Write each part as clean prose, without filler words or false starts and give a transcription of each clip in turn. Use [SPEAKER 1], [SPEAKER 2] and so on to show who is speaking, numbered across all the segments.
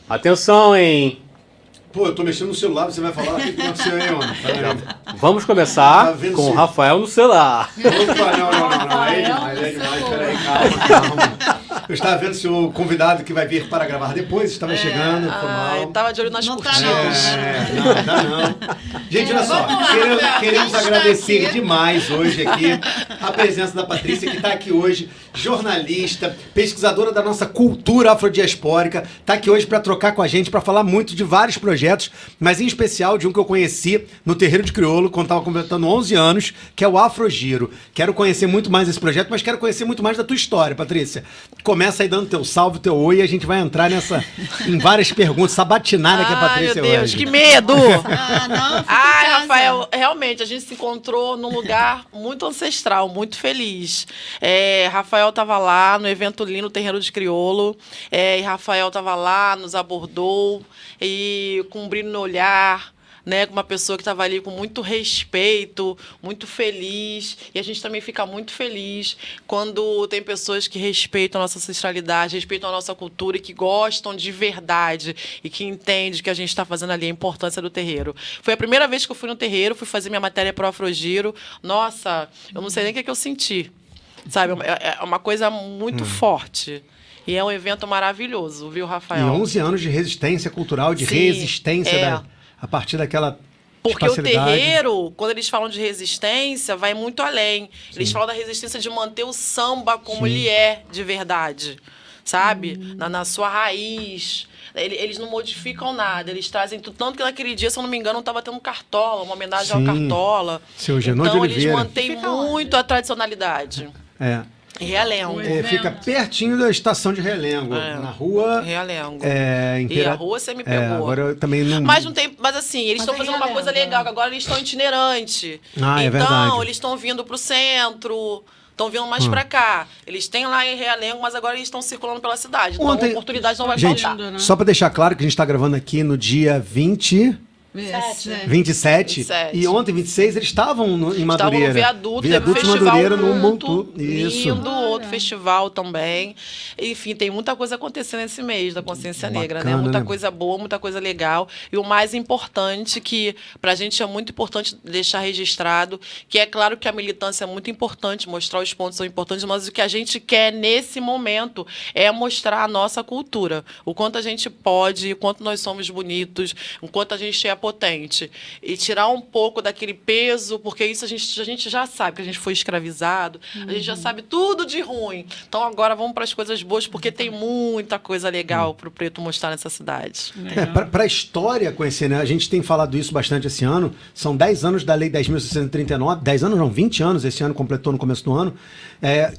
[SPEAKER 1] Atenção, hein?
[SPEAKER 2] Pô, eu tô mexendo no celular, você vai falar o que aconteceu aí, homem?
[SPEAKER 1] Vamos começar
[SPEAKER 2] Tá
[SPEAKER 1] com o Rafael no celular.
[SPEAKER 2] Opa, não. Aí é demais. Peraí, calma. Eu estava vendo se o convidado que vai vir para gravar depois estava chegando, foi mal.
[SPEAKER 3] Eu tava de olho nas cortinas.
[SPEAKER 2] Não. Gente, olha só, queremos agradecer demais hoje aqui a presença da Patrícia, que está aqui hoje, jornalista, pesquisadora da nossa cultura afrodiaspórica, está aqui hoje para trocar com a gente, para falar muito de vários projetos, mas em especial de um que eu conheci no Terreiro de Crioulo, quando estava completando 11 anos, que é o Afrogiro. Quero conhecer muito mais esse projeto, mas quero conhecer muito mais da tua história, Patrícia. Começa aí dando teu salve, teu oi, e a gente vai entrar em várias perguntas, essa batinada que a Patrícia
[SPEAKER 3] meu Deus,
[SPEAKER 2] hoje.
[SPEAKER 3] que medo!
[SPEAKER 4] Não,
[SPEAKER 3] Rafael, realmente, a gente se encontrou num lugar muito ancestral, muito feliz. Rafael estava lá no evento lindo, Terreiro de Crioulo, e Rafael estava lá, nos abordou, e com um brilho no olhar, né, com uma pessoa que estava ali com muito respeito, muito feliz. E a gente também fica muito feliz quando tem pessoas que respeitam a nossa ancestralidade, respeitam a nossa cultura e que gostam de verdade e que entendem que a gente está fazendo ali a importância do terreiro. Foi a primeira vez que eu fui no terreiro, fui fazer minha matéria pro Afrogiro. Nossa, eu não sei nem o que eu senti. Sabe, é uma coisa muito forte. E é um evento maravilhoso, viu, Rafael?
[SPEAKER 2] E 11 anos de resistência cultural, de resistência a partir daquela
[SPEAKER 3] Porque o terreiro, quando eles falam de resistência, vai muito além. Eles falam da resistência de manter o samba como ele é de verdade, sabe? Na sua raiz. Eles não modificam nada, eles trazem tudo. Tanto que naquele dia, se eu não me engano, estava tendo um Cartola, uma homenagem ao Cartola.
[SPEAKER 2] Seu Genô de
[SPEAKER 3] Então,
[SPEAKER 2] Oliveira.
[SPEAKER 3] eles mantêm muito a tradicionalidade. Realengo.
[SPEAKER 2] Fica pertinho da estação de Realengo, na rua...
[SPEAKER 3] Realengo. E a rua você me pegou.
[SPEAKER 2] Agora eu também não...
[SPEAKER 3] Mas não tem... Mas assim, eles estão fazendo uma coisa legal, que agora eles estão itinerantes.
[SPEAKER 2] É verdade.
[SPEAKER 3] Então, eles estão vindo para o centro, estão vindo mais para cá. Eles têm lá em Realengo, mas agora eles estão circulando pela cidade. Então, a oportunidade não vai faltar.
[SPEAKER 2] Só para deixar claro que a gente está gravando aqui no dia 27. E ontem, 26, eles estavam em Madureira.
[SPEAKER 3] Estavam no viaduto
[SPEAKER 2] de
[SPEAKER 3] festival
[SPEAKER 2] Madureira, no
[SPEAKER 3] muito
[SPEAKER 2] Montu. Isso.
[SPEAKER 3] lindo, outro festival também. Enfim, tem muita coisa acontecendo nesse mês da consciência negra, né? Muita coisa boa, muita coisa legal. E o mais importante, que pra gente é muito importante deixar registrado, que é claro que a militância é muito importante, mostrar os pontos são importantes, mas o que a gente quer nesse momento é mostrar a nossa cultura. O quanto a gente pode, o quanto nós somos bonitos, o quanto a gente é potente. E tirar um pouco daquele peso, porque isso a gente já sabe, que a gente foi escravizado, a gente já sabe tudo de ruim. Então agora vamos para as coisas boas, porque tem muita coisa legal para o preto mostrar nessa cidade.
[SPEAKER 2] Para a história conhecer, né? A gente tem falado isso bastante esse ano, são 10 anos da Lei 10.639, 10 anos não, 20 anos, esse ano completou no começo do ano,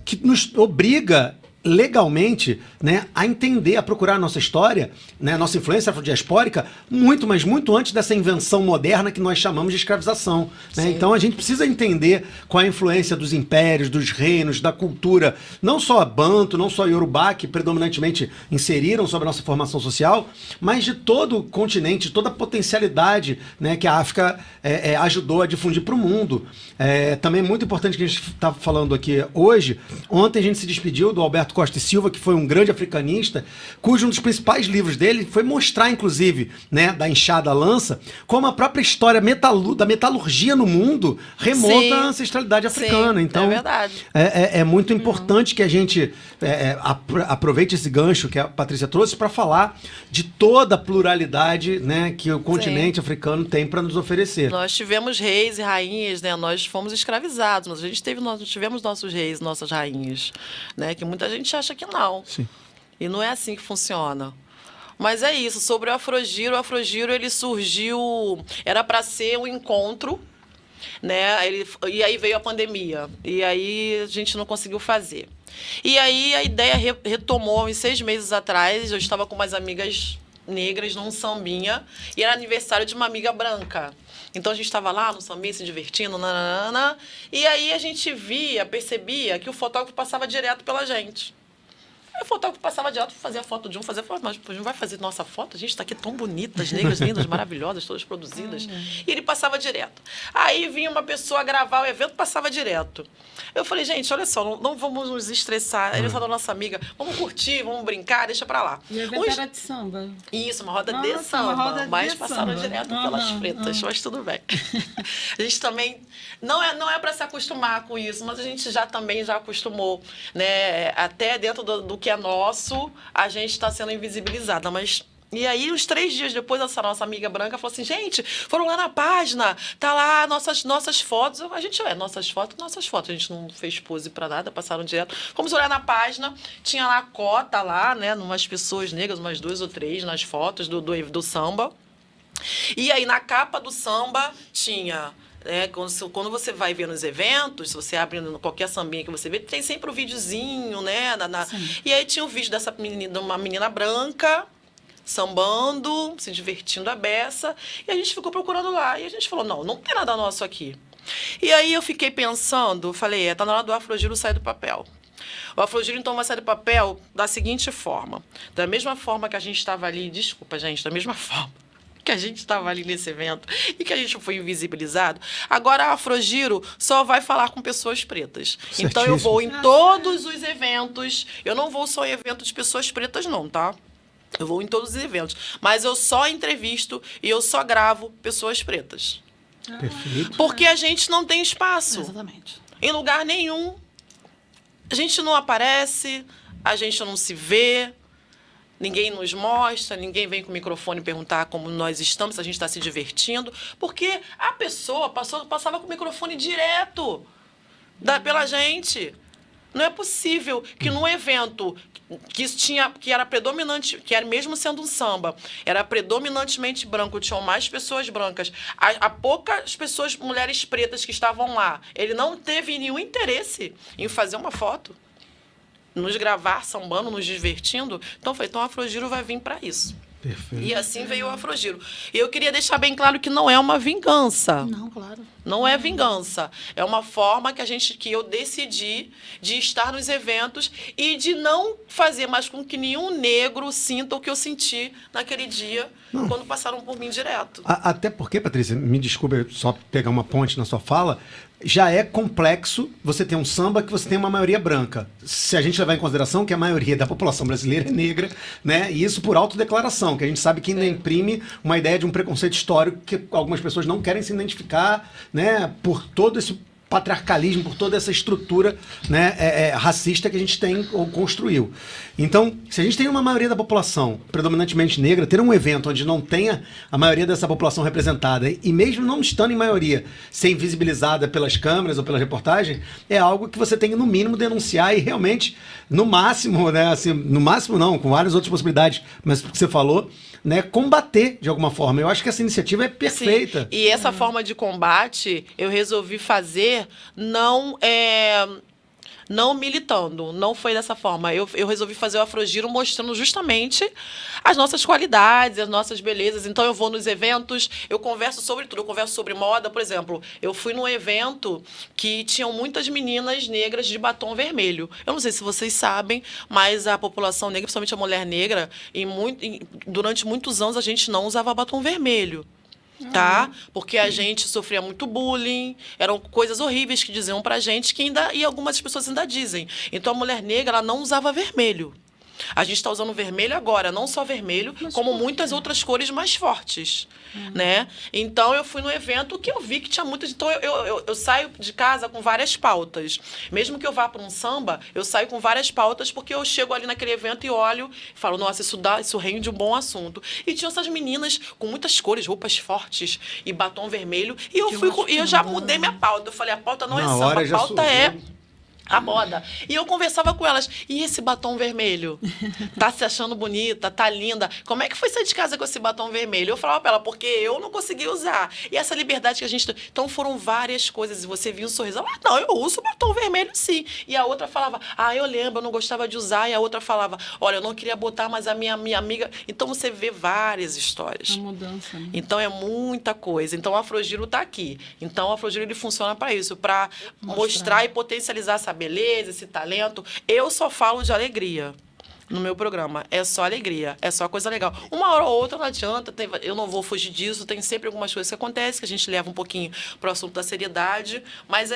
[SPEAKER 2] que nos obriga legalmente, né, a entender, a procurar a nossa história, né, a nossa influência afrodiaspórica, mas muito antes dessa invenção moderna que nós chamamos de escravização. Né? Então a gente precisa entender qual é a influência dos impérios, dos reinos, da cultura, não só banto, não só iorubá, que predominantemente inseriram sobre a nossa formação social, mas de todo o continente, toda a potencialidade, né, que a África ajudou a difundir para o mundo. Também é muito importante que a gente está falando aqui hoje. Ontem a gente se despediu do Alberto Costa e Silva, que foi um grande africanista, cujo um dos principais livros dele foi mostrar, inclusive, né, da enxada à lança, como a própria história da metalurgia no mundo remonta à ancestralidade africana. Então,
[SPEAKER 3] é verdade.
[SPEAKER 2] É muito importante que a gente aproveite esse gancho que a Patrícia trouxe para falar de toda a pluralidade, né, que o continente africano tem para nos oferecer.
[SPEAKER 3] Nós tivemos reis e rainhas, né? Nós fomos escravizados, nós tivemos nossos reis, nossas rainhas, né? Que muita gente acha que não.
[SPEAKER 2] Sim.
[SPEAKER 3] E não é assim que funciona. Mas é isso, sobre o Afrogiro ele surgiu, era para ser um encontro, né? E aí veio a pandemia, e aí a gente não conseguiu fazer. E aí a ideia retomou uns 6 meses atrás, eu estava com umas amigas negras num sambinha, e era aniversário de uma amiga branca. Então a gente estava lá no sambinha se divertindo, e aí a gente percebia que o fotógrafo passava direto pela gente. Aí o fotógrafo passava direto, fazia foto de um, fazia foto, mas não vai fazer nossa foto? A gente está aqui tão bonitas, negras, lindas, maravilhosas, todas produzidas. E ele passava direto. Aí vinha uma pessoa gravar o evento, passava direto. Eu falei, gente, olha só, não vamos nos estressar. Ele falou, nossa amiga, vamos curtir, vamos brincar, deixa pra lá.
[SPEAKER 4] E o evento era de samba.
[SPEAKER 3] Isso, uma roda
[SPEAKER 4] Nossa,
[SPEAKER 3] de samba.
[SPEAKER 4] uma roda de
[SPEAKER 3] Mas passaram
[SPEAKER 4] samba.
[SPEAKER 3] direto pelas pretas, mas tudo bem. A gente também... Não é para se acostumar com isso, mas a gente também já acostumou, né? Até dentro do que é nosso, a gente está sendo invisibilizada, mas... E aí, uns 3 dias depois, essa nossa amiga branca falou assim, gente, foram lá na página, tá lá nossas fotos. A gente, nossas fotos. A gente não fez pose pra nada, passaram direto. Fomos olhar na página, tinha lá a cota lá, né, umas pessoas negras, umas 2 ou 3 nas fotos do samba. E aí, na capa do samba, tinha... quando você vai ver nos eventos, se você abre qualquer sambinha que você vê, tem sempre o videozinho, né? E aí tinha o vídeo dessa menina, uma menina branca, sambando, se divertindo a beça, e a gente ficou procurando lá. E a gente falou, não tem nada nosso aqui. E aí eu fiquei pensando, falei, tá na hora do Afrogiro sair do papel. O Afrogiro, então, vai sair do papel da seguinte forma. Da mesma forma que a gente estava ali, desculpa, gente, da mesma forma que a gente estava ali nesse evento e que a gente foi invisibilizado, agora a Afrogiro só vai falar com pessoas pretas.
[SPEAKER 2] Certíssimo.
[SPEAKER 3] Então eu vou em todos os eventos, eu não vou só em eventos de pessoas pretas não, tá? Eu vou em todos os eventos, mas eu só entrevisto e eu só gravo pessoas pretas.
[SPEAKER 2] Perfeito.
[SPEAKER 3] Porque a gente não tem espaço.
[SPEAKER 4] Exatamente.
[SPEAKER 3] Em lugar nenhum. A gente não aparece, a gente não se vê, ninguém nos mostra, ninguém vem com o microfone perguntar como nós estamos, se a gente está se divertindo, porque a pessoa passava com o microfone direto pela gente. Não é possível que num evento que era predominante, que era mesmo sendo um samba, era predominantemente branco, tinham mais pessoas brancas, há poucas pessoas, mulheres pretas que estavam lá, ele não teve nenhum interesse em fazer uma foto, nos gravar sambando, nos divertindo. Então foi, então o Afrogiro vai vir para isso.
[SPEAKER 2] Perfeito.
[SPEAKER 3] E assim veio o Afrogiro. E eu queria deixar bem claro que não é uma vingança.
[SPEAKER 4] Não, claro.
[SPEAKER 3] Não é vingança. É uma forma que eu decidi de estar nos eventos e de não fazer mais com que nenhum negro sinta o que eu senti naquele dia, quando passaram por mim direto.
[SPEAKER 2] Até porque, Patrícia, me desculpe só pegar uma ponte na sua fala, já é complexo você ter um samba que você tem uma maioria branca. Se a gente levar em consideração que a maioria da população brasileira é negra, né? E isso por autodeclaração, que a gente sabe que ainda imprime uma ideia de um preconceito histórico que algumas pessoas não querem se identificar, né? Por todo esse patriarcalismo, por toda essa estrutura, né, racista que a gente tem ou construiu. Então, se a gente tem uma maioria da população predominantemente negra, ter um evento onde não tenha a maioria dessa população representada e mesmo não estando em maioria, ser invisibilizada pelas câmeras ou pela reportagem, é algo que você tem que, no mínimo, denunciar e realmente, no máximo, né, assim, no máximo não, com várias outras possibilidades, mas o que você falou, né, combater de alguma forma. Eu acho que essa iniciativa é perfeita.
[SPEAKER 3] Sim. E essa forma de combate eu resolvi fazer não militando, não foi dessa forma. Eu resolvi fazer o Afrogiro mostrando justamente as nossas qualidades, as nossas belezas. Então, eu vou nos eventos, eu converso sobre tudo. Eu converso sobre moda, por exemplo. Eu fui num evento que tinham muitas meninas negras de batom vermelho. Eu não sei se vocês sabem, mas a população negra, principalmente a mulher negra, durante muitos anos a gente não usava batom vermelho. Tá? Porque a gente sofria muito bullying, eram coisas horríveis que diziam pra gente, e algumas pessoas ainda dizem. Então, a mulher negra, ela não usava vermelho. A gente está usando vermelho agora, não só vermelho, como muitas outras cores mais fortes, né? Então, eu fui no evento que eu vi que tinha muitas... Então, eu saio de casa com várias pautas. Mesmo que eu vá para um samba, eu saio com várias pautas, porque eu chego ali naquele evento e olho e falo, nossa, isso rende um bom assunto. E tinha essas meninas com muitas cores, roupas fortes e batom vermelho. E eu já mudei minha pauta. Eu falei, a pauta não é samba, a pauta é a moda. E eu conversava com elas. E esse batom vermelho? Tá se achando bonita? Tá linda? Como é que foi sair de casa com esse batom vermelho? Eu falava pra ela, porque eu não consegui usar. E essa liberdade que a gente... Então, foram várias coisas. E você viu um sorriso. Ela, não, eu uso batom vermelho, sim. E a outra falava, eu lembro, eu não gostava de usar. E a outra falava, olha, eu não queria botar, mas a minha amiga... Então, você vê várias histórias.
[SPEAKER 4] A mudança, né?
[SPEAKER 3] Então, é muita coisa. Então, o Afrogiro tá aqui. Então, o Afrogiro, ele funciona para isso. Para mostrar e potencializar essa beleza, esse talento. Eu só falo de alegria. no meu programa. É só alegria, é só coisa legal. Uma hora ou outra não adianta, eu não vou fugir disso, tem sempre algumas coisas que acontecem, que a gente leva um pouquinho pro assunto da seriedade, mas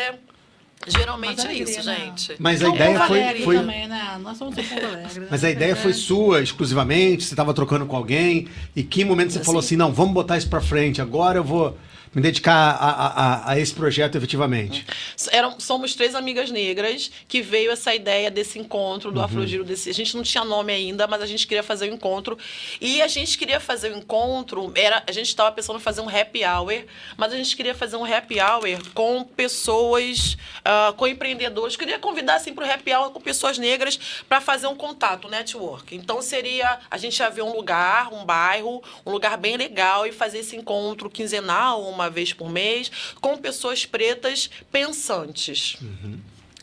[SPEAKER 3] geralmente
[SPEAKER 4] Mas
[SPEAKER 3] é
[SPEAKER 4] alegria,
[SPEAKER 3] isso,
[SPEAKER 4] né?
[SPEAKER 3] gente.
[SPEAKER 2] Mas a
[SPEAKER 4] Não,
[SPEAKER 2] ideia
[SPEAKER 4] Porto
[SPEAKER 2] foi...
[SPEAKER 4] Alegre
[SPEAKER 2] foi...
[SPEAKER 4] também, né? Nós somos de Porto Alegre.
[SPEAKER 2] Mas a ideia foi sua exclusivamente? Você estava trocando com alguém? E que momento você falou assim, não, vamos botar isso para frente, agora eu vou me dedicar a esse projeto efetivamente?
[SPEAKER 3] Somos 3 amigas negras que veio essa ideia desse encontro do Afrogiro. A gente não tinha nome ainda, mas a gente queria fazer o encontro. E a gente queria fazer o encontro, a gente estava pensando em fazer um happy hour, mas a gente queria fazer um happy hour com pessoas, com empreendedores. Queria convidar assim, para o happy hour com pessoas negras para fazer um contato, um network. Então, a gente ia ver um lugar, um bairro, um lugar bem legal e fazer esse encontro quinzenal, uma vez por mês, com pessoas pretas pensantes.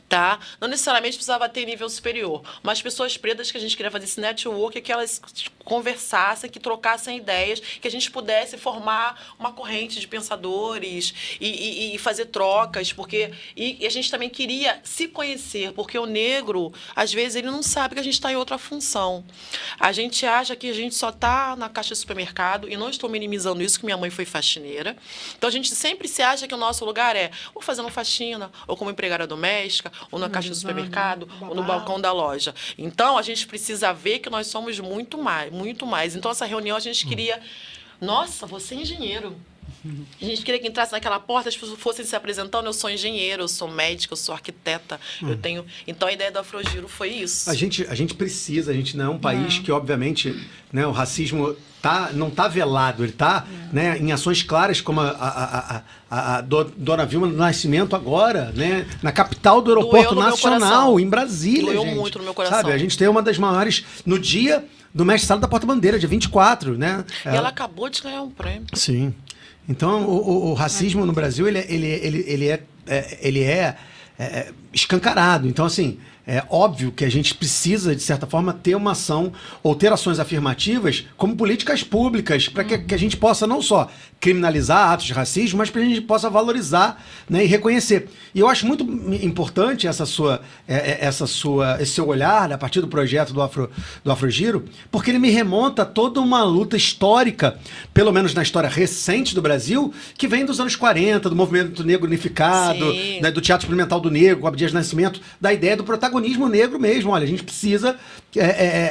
[SPEAKER 3] Tá? Não necessariamente precisava ter nível superior, mas pessoas pretas que a gente queria fazer esse network, que elas conversassem, que trocassem ideias, que a gente pudesse formar uma corrente de pensadores e fazer trocas, porque e a gente também queria se conhecer, porque o negro, às vezes, ele não sabe que a gente está em outra função. A gente acha que a gente só está na caixa de supermercado, e não estou minimizando isso, que minha mãe foi faxineira. Então, a gente sempre se acha que o nosso lugar é ou fazendo faxina, ou como empregada doméstica, ou na caixa do supermercado, ou no balcão da loja. Então, a gente precisa ver que nós somos muito mais, muito mais. Então, essa reunião, a gente queria... Nossa, você é engenheiro. A gente queria que entrasse naquela porta, as pessoas fossem se apresentando, eu sou engenheiro, eu sou médica, eu sou arquiteta, eu tenho... Então, a ideia do Afrogiro foi isso.
[SPEAKER 2] A gente precisa, a gente não é um país que, obviamente, né, o racismo não está velado, ele está né, em ações claras, como a Dona Vilma do Nascimento agora, né, na capital do aeroporto nacional, em Brasília.
[SPEAKER 3] Doeu
[SPEAKER 2] gente.
[SPEAKER 3] muito no meu coração.
[SPEAKER 2] Sabe, a gente tem uma das maiores, no dia do mestre Sala da Porta-Bandeira, dia 24, né?
[SPEAKER 3] E ela acabou de ganhar um prêmio.
[SPEAKER 2] Sim. Então, o racismo no Brasil, ele é escancarado. Então, assim, é óbvio que a gente precisa, de certa forma, ter uma ação ou ter ações afirmativas como políticas públicas para que a gente possa não só criminalizar atos de racismo, mas para que a gente possa valorizar, né, e reconhecer. E eu acho muito importante esse seu olhar a partir do projeto do Afrogiro, porque ele me remonta a toda uma luta histórica, pelo menos na história recente do Brasil, que vem dos anos 40, do movimento negro unificado, né, do teatro experimental do negro, com Abdias Nascimento, da ideia do protagonismo negro mesmo. Olha, a gente precisa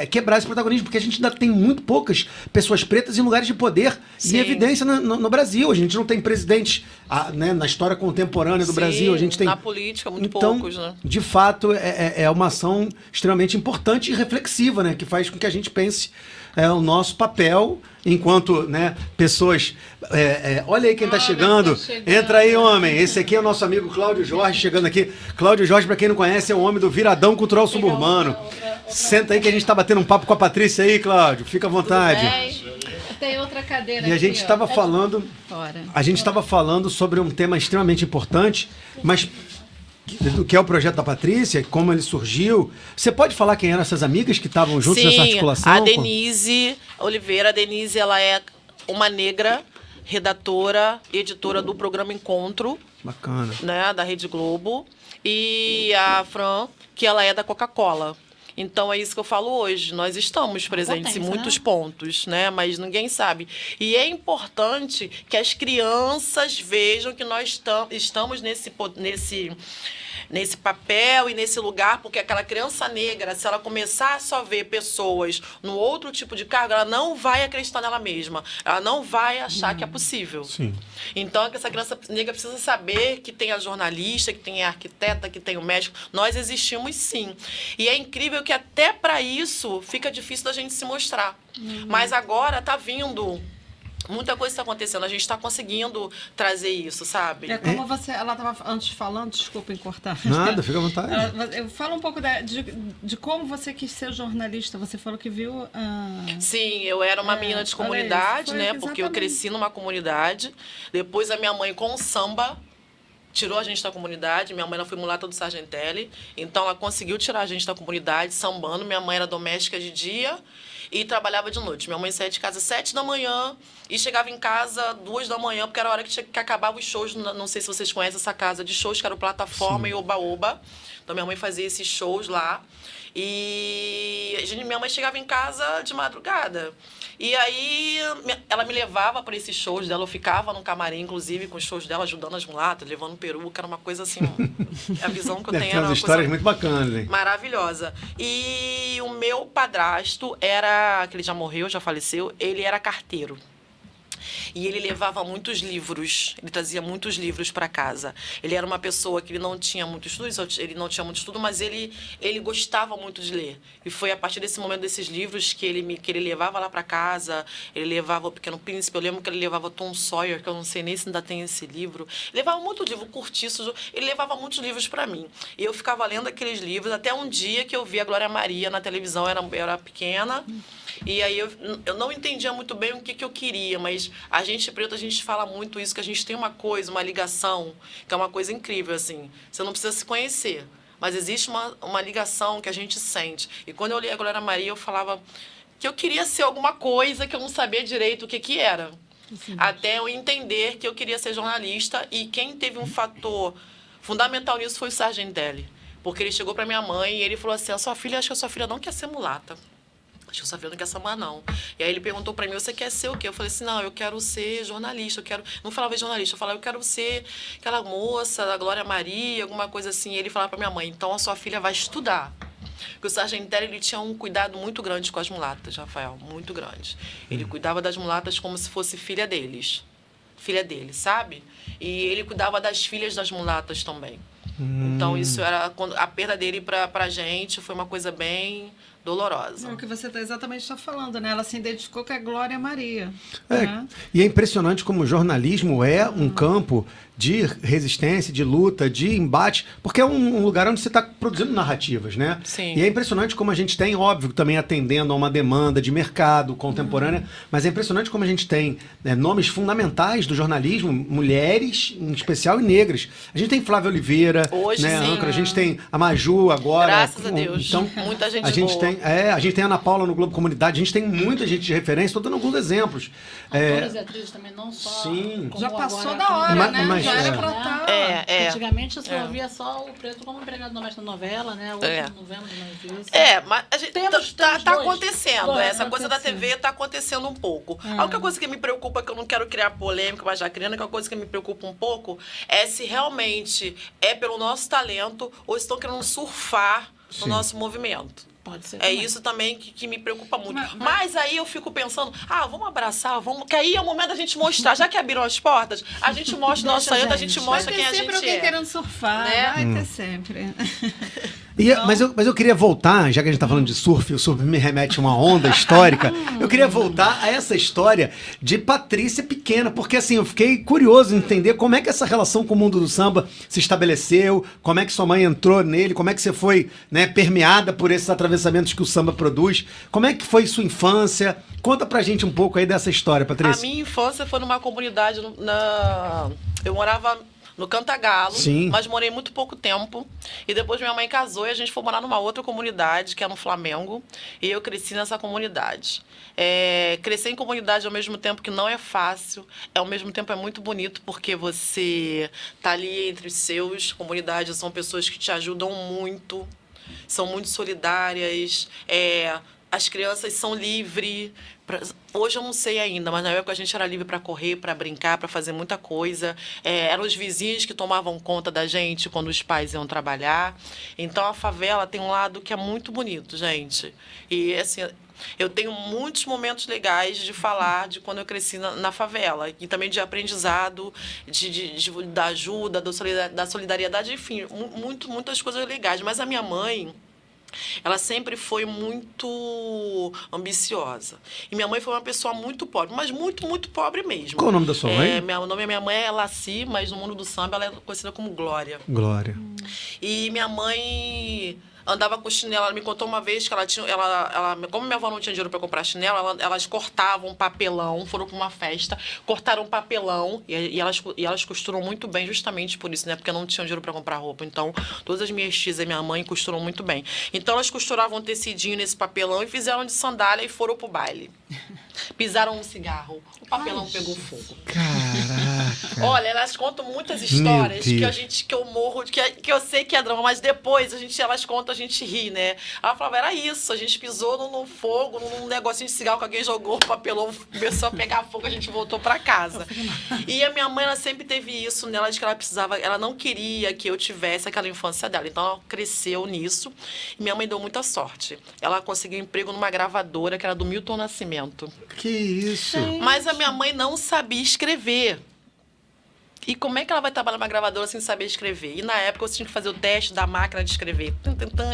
[SPEAKER 2] quebrar esse protagonismo, porque a gente ainda tem muito poucas pessoas pretas em lugares de poder e evidência no Brasil. A gente não tem presidentes né, na história contemporânea do Brasil. A gente tem...
[SPEAKER 3] Na política, muito
[SPEAKER 2] então,
[SPEAKER 3] poucos, né?
[SPEAKER 2] De fato, é uma ação extremamente importante e reflexiva, né, que faz com que a gente pense o nosso papel enquanto, né, pessoas... olha aí quem está chegando. Entra aí, homem. Esse aqui é o nosso amigo Cláudio Jorge chegando aqui. Cláudio Jorge, para quem não conhece, é o homem do Viradão Cultural Suburbano. Senta aí que a gente está batendo um papo com a Patrícia aí, Cláudio. Fica à vontade.
[SPEAKER 4] Tem outra cadeira
[SPEAKER 2] E a gente estava falando... A gente estava falando sobre um tema extremamente importante, mas... do que é o projeto da Patrícia, como ele surgiu. Você pode falar quem eram essas amigas que estavam juntas nessa articulação?
[SPEAKER 3] A Denise Oliveira. A Denise, ela é uma negra, redatora, editora do programa Encontro.
[SPEAKER 2] Bacana.
[SPEAKER 3] Né, da Rede Globo. E a Fran, que ela é da Coca-Cola. Então, é isso que eu falo hoje. Nós estamos presentes em muitos pontos, né? Mas ninguém sabe. E é importante que as crianças vejam que nós estamos nesse papel e nesse lugar, porque aquela criança negra, se ela começar a só ver pessoas no outro tipo de cargo, ela não vai acreditar nela mesma. Ela não vai achar que é possível.
[SPEAKER 2] Sim.
[SPEAKER 3] Então, essa criança negra precisa saber que tem a jornalista, que tem a arquiteta, que tem o médico. Nós existimos, sim. E é incrível que até para isso fica difícil da gente se mostrar. Mas agora está vindo... Muita coisa está acontecendo, a gente está conseguindo trazer isso, sabe?
[SPEAKER 4] É como ela estava antes falando, desculpa cortar.
[SPEAKER 2] Nada, fica à vontade.
[SPEAKER 4] Fala um pouco de como você quis ser jornalista. Você falou que viu...
[SPEAKER 3] Sim, eu era uma menina de comunidade, né? Porque eu cresci numa comunidade. Depois a minha mãe, com o samba, tirou a gente da comunidade. Minha mãe, ela foi mulata do Sargentelli. Então, ela conseguiu tirar a gente da comunidade, sambando. Minha mãe era doméstica de dia e trabalhava de noite. Minha mãe saía de casa às 7 da manhã e chegava em casa 2 da manhã, porque era a hora que acabava os shows. Não sei se vocês conhecem essa casa de shows, que era o Plataforma e Oba-Oba. Então, minha mãe fazia esses shows lá. E minha mãe chegava em casa de madrugada. E aí ela me levava para esses shows dela. Eu ficava no camarim, inclusive, com os shows dela, ajudando as mulatas, levando peruca. Era uma coisa assim... A visão que eu
[SPEAKER 2] Deve
[SPEAKER 3] tenho
[SPEAKER 2] ter
[SPEAKER 3] era
[SPEAKER 2] umas
[SPEAKER 3] uma
[SPEAKER 2] histórias
[SPEAKER 3] coisa
[SPEAKER 2] muito bacanas, hein?
[SPEAKER 3] maravilhosa. E o meu padrasto era... Que ele já morreu, já faleceu. Ele era carteiro. E ele levava muitos livros, ele trazia muitos livros para casa. Ele era uma pessoa que ele não tinha muito estudo, mas ele gostava muito de ler. E foi a partir desse momento desses livros que ele levava lá para casa. Ele levava O Pequeno Príncipe, eu lembro que ele levava Tom Sawyer, que eu não sei nem se ainda tem esse livro. Ele levava muito livro, Curtiço, ele levava muitos livros para mim. E eu ficava lendo aqueles livros até um dia que eu vi a Glória Maria na televisão, eu era pequena. E aí eu não entendia muito bem o que eu queria, mas a gente preto, a gente fala muito isso, que a gente tem uma coisa, uma ligação, que é uma coisa incrível, assim. Você não precisa se conhecer, mas existe uma ligação que a gente sente. E quando eu li a Glória Maria, eu falava que eu queria ser alguma coisa que eu não sabia direito o que era. Sim. Até eu entender que eu queria ser jornalista, e quem teve um fator fundamental nisso foi o Sargentelli. Porque ele chegou para minha mãe e ele falou assim, acho que a sua filha não quer ser mulata. Acho que a sua filha não quer samar, não. E aí ele perguntou pra mim, você quer ser o quê? Eu falei assim, não, eu quero ser jornalista, não falava jornalista, eu falava, eu quero ser aquela moça da Glória Maria, alguma coisa assim. E ele falava pra minha mãe, então a sua filha vai estudar. Porque o Sargentelli, ele tinha um cuidado muito grande com as mulatas, Rafael, muito grande. Ele cuidava das mulatas como se fosse filha dele, sabe? E ele cuidava das filhas das mulatas também. Então, isso era... A perda dele pra gente foi uma coisa bem dolorosa.
[SPEAKER 4] É o que você exatamente está falando, né? Ela se identificou com a Glória Maria. Né?
[SPEAKER 2] E é impressionante como o jornalismo é um campo de resistência, de luta, de embate, porque é um lugar onde você está produzindo narrativas, né?
[SPEAKER 3] Sim.
[SPEAKER 2] E é impressionante como a gente tem, óbvio, também atendendo a uma demanda de mercado contemporânea, mas é impressionante como a gente tem nomes fundamentais do jornalismo, mulheres, em especial, e negras. A gente tem Flávia Oliveira,
[SPEAKER 3] hoje,
[SPEAKER 2] né,
[SPEAKER 3] sim.
[SPEAKER 2] âncora, a gente tem a Maju agora.
[SPEAKER 3] Graças a Deus.
[SPEAKER 2] Então,
[SPEAKER 3] muita gente
[SPEAKER 2] a gente
[SPEAKER 3] boa.
[SPEAKER 2] a gente tem a Ana Paula no Globo Comunidade, a gente tem muita gente de referência, estou dando alguns exemplos.
[SPEAKER 5] Atores e atrizes também, não só...
[SPEAKER 2] Sim.
[SPEAKER 4] Já passou
[SPEAKER 5] agora,
[SPEAKER 4] da hora, né?
[SPEAKER 2] mas
[SPEAKER 4] Já era
[SPEAKER 2] é.
[SPEAKER 4] pra estar...
[SPEAKER 5] Antigamente você ouvia só o preto como empregado doméstico na novela, né? Hoje não vemos mais isso.
[SPEAKER 3] Mas a gente
[SPEAKER 5] Temos
[SPEAKER 3] tá
[SPEAKER 5] dois.
[SPEAKER 3] acontecendo. Essa coisa da
[SPEAKER 5] acontecendo.
[SPEAKER 3] TV tá acontecendo um pouco. A única coisa que me preocupa, que eu não quero criar polêmica, mas já criando, a única coisa que me preocupa um pouco é se realmente é pelo nosso talento ou estão querendo surfar no nosso movimento.
[SPEAKER 5] Pode ser.
[SPEAKER 3] É isso também que me preocupa muito. Mas aí eu fico pensando, vamos abraçar, que aí é o momento da gente mostrar. Já que abriram as portas, a gente mostra o nosso talento, a gente mostra quem a gente
[SPEAKER 4] Vai ter sempre alguém querendo surfar,
[SPEAKER 3] né?
[SPEAKER 4] Vai ter sempre.
[SPEAKER 2] Mas eu queria voltar, já que a gente está falando de surf, o surf me remete a uma onda histórica, eu queria voltar a essa história de Patrícia pequena, porque assim, eu fiquei curioso em entender como é que essa relação com o mundo do samba se estabeleceu, como é que sua mãe entrou nele, como é que você foi, né, permeada por esses atravessamentos que o samba produz, como é que foi sua infância? Conta pra gente um pouco aí dessa história, Patrícia.
[SPEAKER 3] A minha infância foi numa comunidade, eu morava no Cantagalo,
[SPEAKER 2] Sim.
[SPEAKER 3] mas morei muito pouco tempo. E depois minha mãe casou e a gente foi morar numa outra comunidade, que é no Flamengo. E eu cresci nessa comunidade. Crescer em comunidade ao mesmo tempo que não é fácil, ao mesmo tempo é muito bonito, porque você tá ali entre os seus. Comunidades são pessoas que te ajudam muito, são muito solidárias, as crianças são livres. Hoje eu não sei ainda, mas na época a gente era livre para correr, para brincar, para fazer muita coisa. Eram os vizinhos que tomavam conta da gente quando os pais iam trabalhar. Então a favela tem um lado que é muito bonito, gente. E assim, eu tenho muitos momentos legais de falar de quando eu cresci na favela. E também de aprendizado, da ajuda, da solidariedade, enfim, muitas coisas legais. Mas a minha mãe, ela sempre foi muito ambiciosa. E minha mãe foi uma pessoa muito pobre, mas muito, muito pobre mesmo.
[SPEAKER 2] Qual o nome da sua mãe?
[SPEAKER 3] O nome da minha mãe é Laci, mas no mundo do samba ela é conhecida como Glória.
[SPEAKER 2] Glória.
[SPEAKER 3] E minha mãe andava com chinelo. Ela me contou uma vez que ela tinha... como minha avó não tinha dinheiro para comprar chinelo, elas cortavam papelão, foram para uma festa, cortaram papelão, e elas costuram muito bem justamente por isso, né? Porque não tinham dinheiro para comprar roupa. Então, todas as minhas tias e minha mãe costuram muito bem. Então, elas costuravam um tecidinho nesse papelão e fizeram de sandália e foram pro baile. Pisaram um cigarro. O papelão pegou fogo.
[SPEAKER 2] Caraca.
[SPEAKER 3] Olha, elas contam muitas histórias
[SPEAKER 2] Meu
[SPEAKER 3] que
[SPEAKER 2] Deus.
[SPEAKER 3] que eu morro, que eu sei que é drama, mas depois elas contam, a gente ri, né? Ela falava, era isso, a gente pisou num fogo, num negocinho de cigarro que alguém jogou, papelão, começou a pegar fogo, a gente voltou pra casa. E a minha mãe, ela sempre teve isso nela, de que ela precisava, ela não queria que eu tivesse aquela infância dela. Então ela cresceu nisso. E minha mãe deu muita sorte. Ela conseguiu um emprego numa gravadora que era do Milton Nascimento.
[SPEAKER 2] Que isso?
[SPEAKER 3] Mas a minha mãe não sabia escrever. E como é que ela vai trabalhar numa gravadora sem saber escrever? E na época você tinha que fazer o teste da máquina de escrever.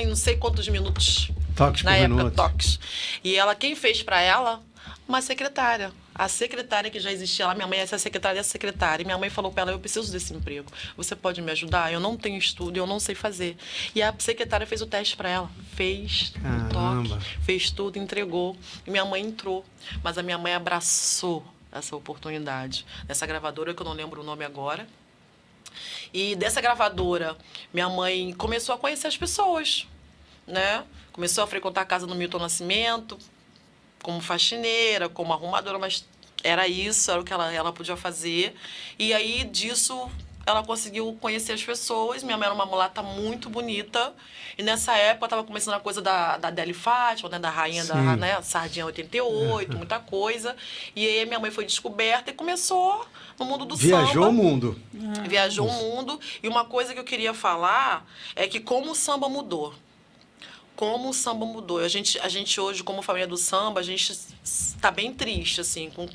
[SPEAKER 3] E não sei quantos minutos.
[SPEAKER 2] Toques
[SPEAKER 3] Na
[SPEAKER 2] por
[SPEAKER 3] época,
[SPEAKER 2] minuto.
[SPEAKER 3] toques. E ela, quem fez pra ela? Uma secretária. A secretária que já existia lá, minha mãe, essa secretária dessa secretária. E minha mãe falou pra ela, eu preciso desse emprego. Você pode me ajudar? Eu não tenho estudo, eu não sei fazer. E a secretária fez o teste pra ela. Fez o
[SPEAKER 2] Caramba.
[SPEAKER 3] toque, fez tudo, entregou. E minha mãe entrou. Mas a minha mãe abraçou essa oportunidade. Nessa gravadora, que eu não lembro o nome agora. E dessa gravadora, minha mãe começou a conhecer as pessoas, né? Começou a frequentar a casa do Milton Nascimento, como faxineira, como arrumadora, mas era isso, era o que ela podia fazer. E aí, disso, ela conseguiu conhecer as pessoas. Minha mãe era uma mulata muito bonita. E nessa época, estava começando a coisa da Adele Fátima, né, da rainha da, né, Sardinha 88, muita coisa. E aí, minha mãe foi descoberta e começou no mundo do samba.
[SPEAKER 2] Viajou o mundo.
[SPEAKER 3] Viajou o mundo. E uma coisa que eu queria falar é que como o samba mudou. Como o samba mudou. A gente hoje, como família do samba, a gente está bem triste, assim, com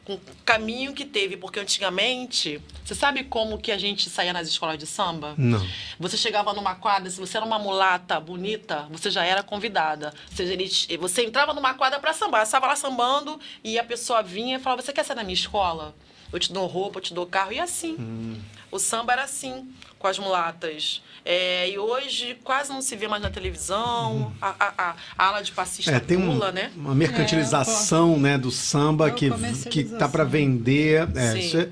[SPEAKER 3] o caminho que teve. Porque antigamente, você sabe como que a gente saía nas escolas de samba?
[SPEAKER 2] Não.
[SPEAKER 3] Você chegava numa quadra, se você era uma mulata bonita, você já era convidada. Ou seja, você entrava numa quadra para sambar. Você estava lá sambando e a pessoa vinha e falava, você quer ser na minha escola? Eu te dou roupa, eu te dou carro. E assim. O samba era assim, com as mulatas. E hoje quase não se vê mais na televisão. A ala de passista
[SPEAKER 2] Tem
[SPEAKER 3] pula, né?
[SPEAKER 2] uma mercantilização, né, do samba que tá para vender.
[SPEAKER 3] Sim.
[SPEAKER 2] Isso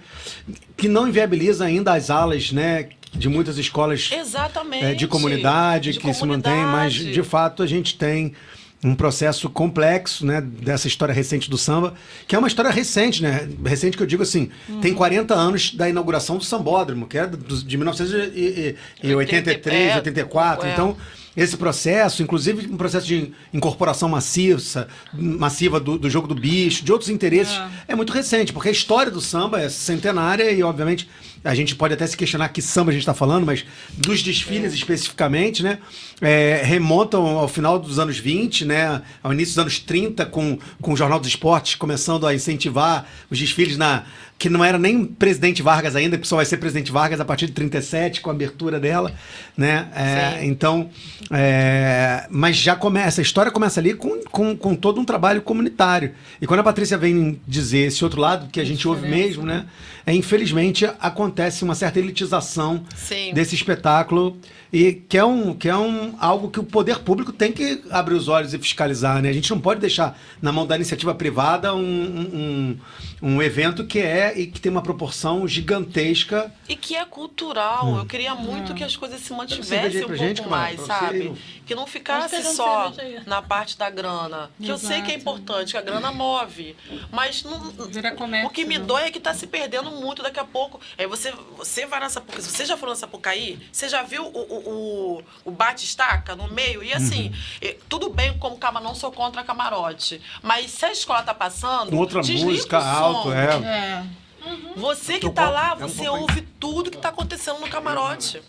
[SPEAKER 2] que não inviabiliza ainda as alas, né, de muitas escolas
[SPEAKER 3] Exatamente.
[SPEAKER 2] de comunidade
[SPEAKER 3] De
[SPEAKER 2] que se mantém, mas de fato a gente tem um processo complexo, né, dessa história recente do samba, que é uma história recente, né? Recente que eu digo assim, tem 40 anos da inauguração do Sambódromo, que é de 1983, 84. Então, esse processo, inclusive um processo de incorporação massiva do jogo do bicho, de outros interesses, é muito recente, porque a história do samba é centenária e, obviamente, a gente pode até se questionar que samba a gente está falando, mas dos desfiles especificamente, né, remontam ao final dos anos 20, né, ao início dos anos 30, com o Jornal dos Esportes começando a incentivar os desfiles que não era nem Presidente Vargas ainda, que só vai ser Presidente Vargas a partir de 37, com a abertura dela, né? Então, mas já começa, a história começa ali com todo um trabalho comunitário. E quando a Patrícia vem dizer esse outro lado, que a gente ouve mesmo, né? Infelizmente, acontece uma certa elitização desse espetáculo, e que é algo que o poder público tem que abrir os olhos e fiscalizar, né? A gente não pode deixar na mão da iniciativa privada um evento que tem uma proporção gigantesca.
[SPEAKER 3] E que é cultural. Eu queria muito que as coisas se mantivessem um pouco mais, sabe? Que não ficasse só na parte da grana. Que eu sei que é importante, que a grana move. Mas o que me dói é que está se perdendo muito daqui a pouco. Você vai na Sapucaí. Você já foi na Sapucaí? Você já viu o bate-estaca no meio? E assim, tudo bem, como não sou contra camarote. Mas se a escola está passando,
[SPEAKER 2] com outra música alto,
[SPEAKER 3] Você que está lá, você ouve tudo que está acontecendo no camarote.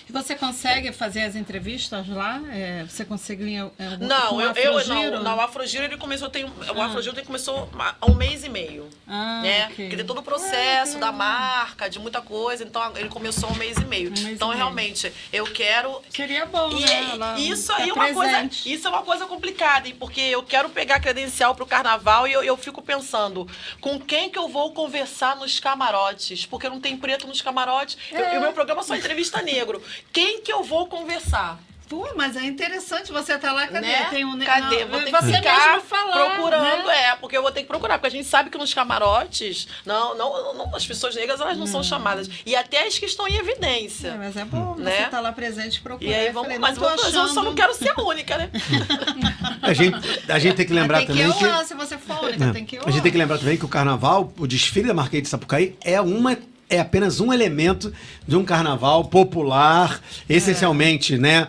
[SPEAKER 4] E você consegue fazer as entrevistas lá? Você conseguiu
[SPEAKER 3] Não, o Afrogiro ele começou, o Afrogiro começou há um mês e meio. Né?
[SPEAKER 4] Okay.
[SPEAKER 3] Porque tem todo o processo da marca, de muita coisa, então ele começou há um mês e meio. Então, realmente, eu quero.
[SPEAKER 4] Seria bom, né?
[SPEAKER 3] Isso aí é uma coisa complicada, porque eu quero pegar credencial pro carnaval e eu fico pensando, com quem que eu vou conversar nos camarotes? Porque não tem preto nos camarotes. E o meu programa é só entrevista negro. Quem que eu vou conversar?
[SPEAKER 4] Pô, mas é interessante você estar lá, cadê?
[SPEAKER 3] Né?
[SPEAKER 4] Tem um...
[SPEAKER 3] Cadê?
[SPEAKER 4] Não,
[SPEAKER 3] Vou ter que
[SPEAKER 4] você
[SPEAKER 3] ficar
[SPEAKER 4] mesmo falar,
[SPEAKER 3] procurando,
[SPEAKER 4] né?
[SPEAKER 3] porque eu vou ter que procurar, porque a gente sabe que nos camarotes, as pessoas negras, elas não são chamadas. E até as que estão em evidência.
[SPEAKER 4] Mas é bom
[SPEAKER 3] Né?
[SPEAKER 4] você estar lá presente e procurar.
[SPEAKER 3] E aí, eu só não quero ser a única, né?
[SPEAKER 2] A gente tem que lembrar
[SPEAKER 4] tem
[SPEAKER 2] também
[SPEAKER 4] que ir lá, se você for única, tem que ir lá.
[SPEAKER 2] A gente tem que lembrar também que o carnaval, o desfile da Marquês de Sapucaí é apenas um elemento de um carnaval popular, essencialmente, né,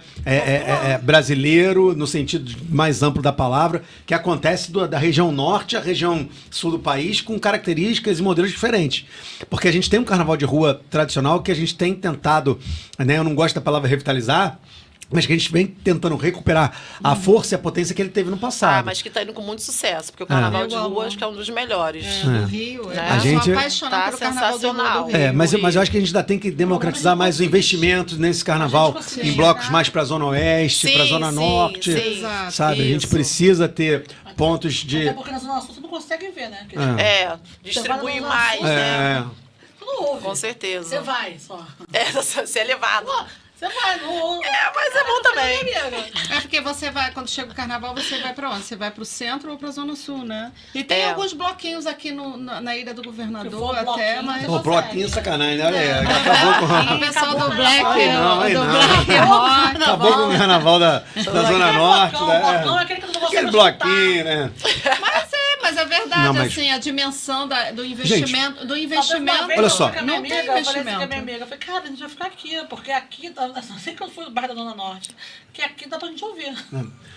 [SPEAKER 2] brasileiro, no sentido mais amplo da palavra, que acontece da região norte à região sul do país, com características e modelos diferentes. Porque a gente tem um carnaval de rua tradicional que a gente tem tentado, né, eu não gosto da palavra revitalizar, mas que a gente vem tentando recuperar a força e a potência que ele teve no passado.
[SPEAKER 3] Mas que tá indo com muito sucesso, porque o carnaval de rua acho que é um dos melhores.
[SPEAKER 4] Do Rio.
[SPEAKER 3] Né?
[SPEAKER 4] Eu
[SPEAKER 2] A gente-
[SPEAKER 4] sou apaixonada
[SPEAKER 3] Tá
[SPEAKER 4] pelo carnaval do
[SPEAKER 3] sensacional.
[SPEAKER 4] Rio.
[SPEAKER 2] Mas eu acho que a gente ainda tem que democratizar mais o investimento nesse carnaval
[SPEAKER 5] consegue
[SPEAKER 2] em blocos
[SPEAKER 5] chegar.
[SPEAKER 2] mais para a Zona Oeste,
[SPEAKER 3] Sim,
[SPEAKER 2] para a Zona
[SPEAKER 3] sim,
[SPEAKER 2] Norte,
[SPEAKER 3] sim.
[SPEAKER 4] Exato,
[SPEAKER 2] sabe? A gente
[SPEAKER 3] isso.
[SPEAKER 2] precisa ter pontos de...
[SPEAKER 5] Até porque na Zona Sul você não consegue ver, né? Porque
[SPEAKER 3] Distribui
[SPEAKER 5] Você vai no
[SPEAKER 3] mais,
[SPEAKER 5] Zona Sul,
[SPEAKER 3] né?
[SPEAKER 5] você não ouve.
[SPEAKER 3] Com certeza.
[SPEAKER 5] Você vai só.
[SPEAKER 3] Você é levado.
[SPEAKER 5] Você vai, não ouve.
[SPEAKER 3] Mas é bom também.
[SPEAKER 4] É porque você vai, quando chega o carnaval, você vai pra onde? Você vai pro centro ou pra Zona Sul, né? E tem alguns bloquinhos aqui na Ilha do
[SPEAKER 5] Se
[SPEAKER 4] Governador
[SPEAKER 5] for
[SPEAKER 4] até,
[SPEAKER 5] bloquinho,
[SPEAKER 4] mas...
[SPEAKER 5] você
[SPEAKER 2] Pô, bloquinho sacanagem, né? Acabou com...
[SPEAKER 4] O pessoal do Black,
[SPEAKER 2] Aí
[SPEAKER 4] do
[SPEAKER 2] não.
[SPEAKER 4] Black Rock.
[SPEAKER 2] Acabou com o carnaval da Zona Norte,
[SPEAKER 5] Blocão,
[SPEAKER 2] né?
[SPEAKER 5] blocão é aquele que eu não gosto
[SPEAKER 2] Aquele
[SPEAKER 5] de
[SPEAKER 2] bloquinho, né?
[SPEAKER 4] Mas é verdade,
[SPEAKER 2] Não, mas-
[SPEAKER 4] assim, a dimensão do investimento. Do investimento.
[SPEAKER 2] Olha só.
[SPEAKER 4] Não tem
[SPEAKER 5] Eu falei assim com a
[SPEAKER 4] investimento.
[SPEAKER 5] minha amiga, eu falei, cara, a gente vai ficar aqui, porque aqui, assim que eu fui no bairro da Zona Norte, que aqui dá pra gente ouvir.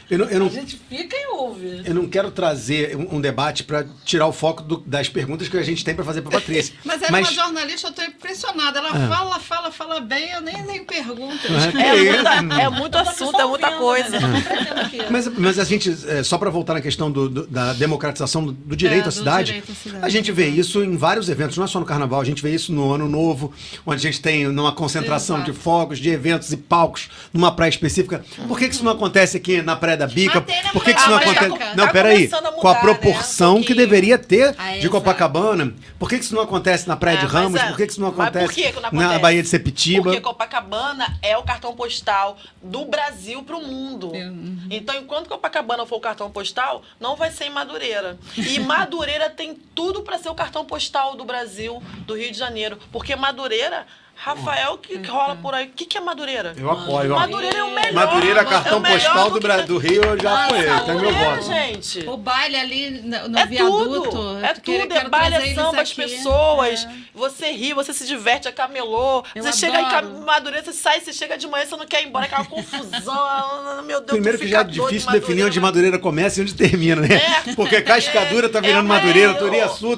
[SPEAKER 2] Eu
[SPEAKER 5] A gente fica e ouve.
[SPEAKER 2] não quero trazer um debate para tirar o foco das perguntas que a gente tem para fazer para Patrícia.
[SPEAKER 4] Mas ela é uma jornalista, eu tô impressionada. Ela fala bem, eu nem pergunto.
[SPEAKER 3] É muito assunto, é muita coisa.
[SPEAKER 2] Mas a gente, só para voltar na questão da democratização do direito à cidade,
[SPEAKER 4] direito à cidade.
[SPEAKER 2] a gente vê isso em vários eventos, não é só no Carnaval, a gente vê isso no Ano Novo, onde a gente tem uma concentração
[SPEAKER 4] Exato.
[SPEAKER 2] de fogos, de eventos e palcos numa praia específica. Por que isso não acontece aqui na Praia da Bica?
[SPEAKER 4] Mas tem na
[SPEAKER 2] Por que
[SPEAKER 4] Praia
[SPEAKER 2] isso não
[SPEAKER 4] da Bica.
[SPEAKER 2] acontece...
[SPEAKER 3] Tá
[SPEAKER 2] Não, peraí.
[SPEAKER 3] começando a
[SPEAKER 2] Com a
[SPEAKER 3] mudar,
[SPEAKER 2] proporção
[SPEAKER 3] né?
[SPEAKER 2] que deveria ter de
[SPEAKER 4] exato.
[SPEAKER 2] Copacabana. Por que isso não acontece na Praia de
[SPEAKER 3] Mas
[SPEAKER 2] Ramos? Por que isso não
[SPEAKER 3] mas
[SPEAKER 2] acontece,
[SPEAKER 3] por que que não
[SPEAKER 2] na
[SPEAKER 3] acontece?
[SPEAKER 2] Baía de Sepetiba?
[SPEAKER 3] Porque Copacabana é o cartão postal do Brasil pro mundo. Então, enquanto Copacabana for o cartão postal, não vai ser em Madureira. E Madureira tem tudo para ser o cartão postal do Brasil, do Rio de Janeiro. Porque Madureira, Rafael, que rola por aí. O que é Madureira?
[SPEAKER 2] Eu apoio. ó.
[SPEAKER 3] Madureira é o melhor.
[SPEAKER 2] Madureira, cartão
[SPEAKER 3] é o melhor
[SPEAKER 2] postal
[SPEAKER 3] que-
[SPEAKER 2] do Rio, eu já apoiei. Tá meu
[SPEAKER 3] Madureira,
[SPEAKER 2] voto.
[SPEAKER 3] gente.
[SPEAKER 4] O baile ali no
[SPEAKER 3] É
[SPEAKER 4] viaduto.
[SPEAKER 3] tudo, é
[SPEAKER 4] eu quero
[SPEAKER 3] tudo, é baile,
[SPEAKER 4] trazer
[SPEAKER 3] é
[SPEAKER 4] eles
[SPEAKER 3] samba, as
[SPEAKER 4] aqui.
[SPEAKER 3] pessoas.
[SPEAKER 4] É.
[SPEAKER 3] Você ri, você se diverte, é camelô.
[SPEAKER 4] Eu
[SPEAKER 3] Você chega
[SPEAKER 4] adoro.
[SPEAKER 3] em Madureira, você sai, você chega de manhã, você não quer ir embora, aquela confusão. Meu Deus,
[SPEAKER 2] Primeiro
[SPEAKER 3] tu
[SPEAKER 2] que já é
[SPEAKER 3] fica doido de
[SPEAKER 2] difícil definir onde Madureira começa e onde termina, né? Porque Cascadura tá virando Madureira, Turiaçu,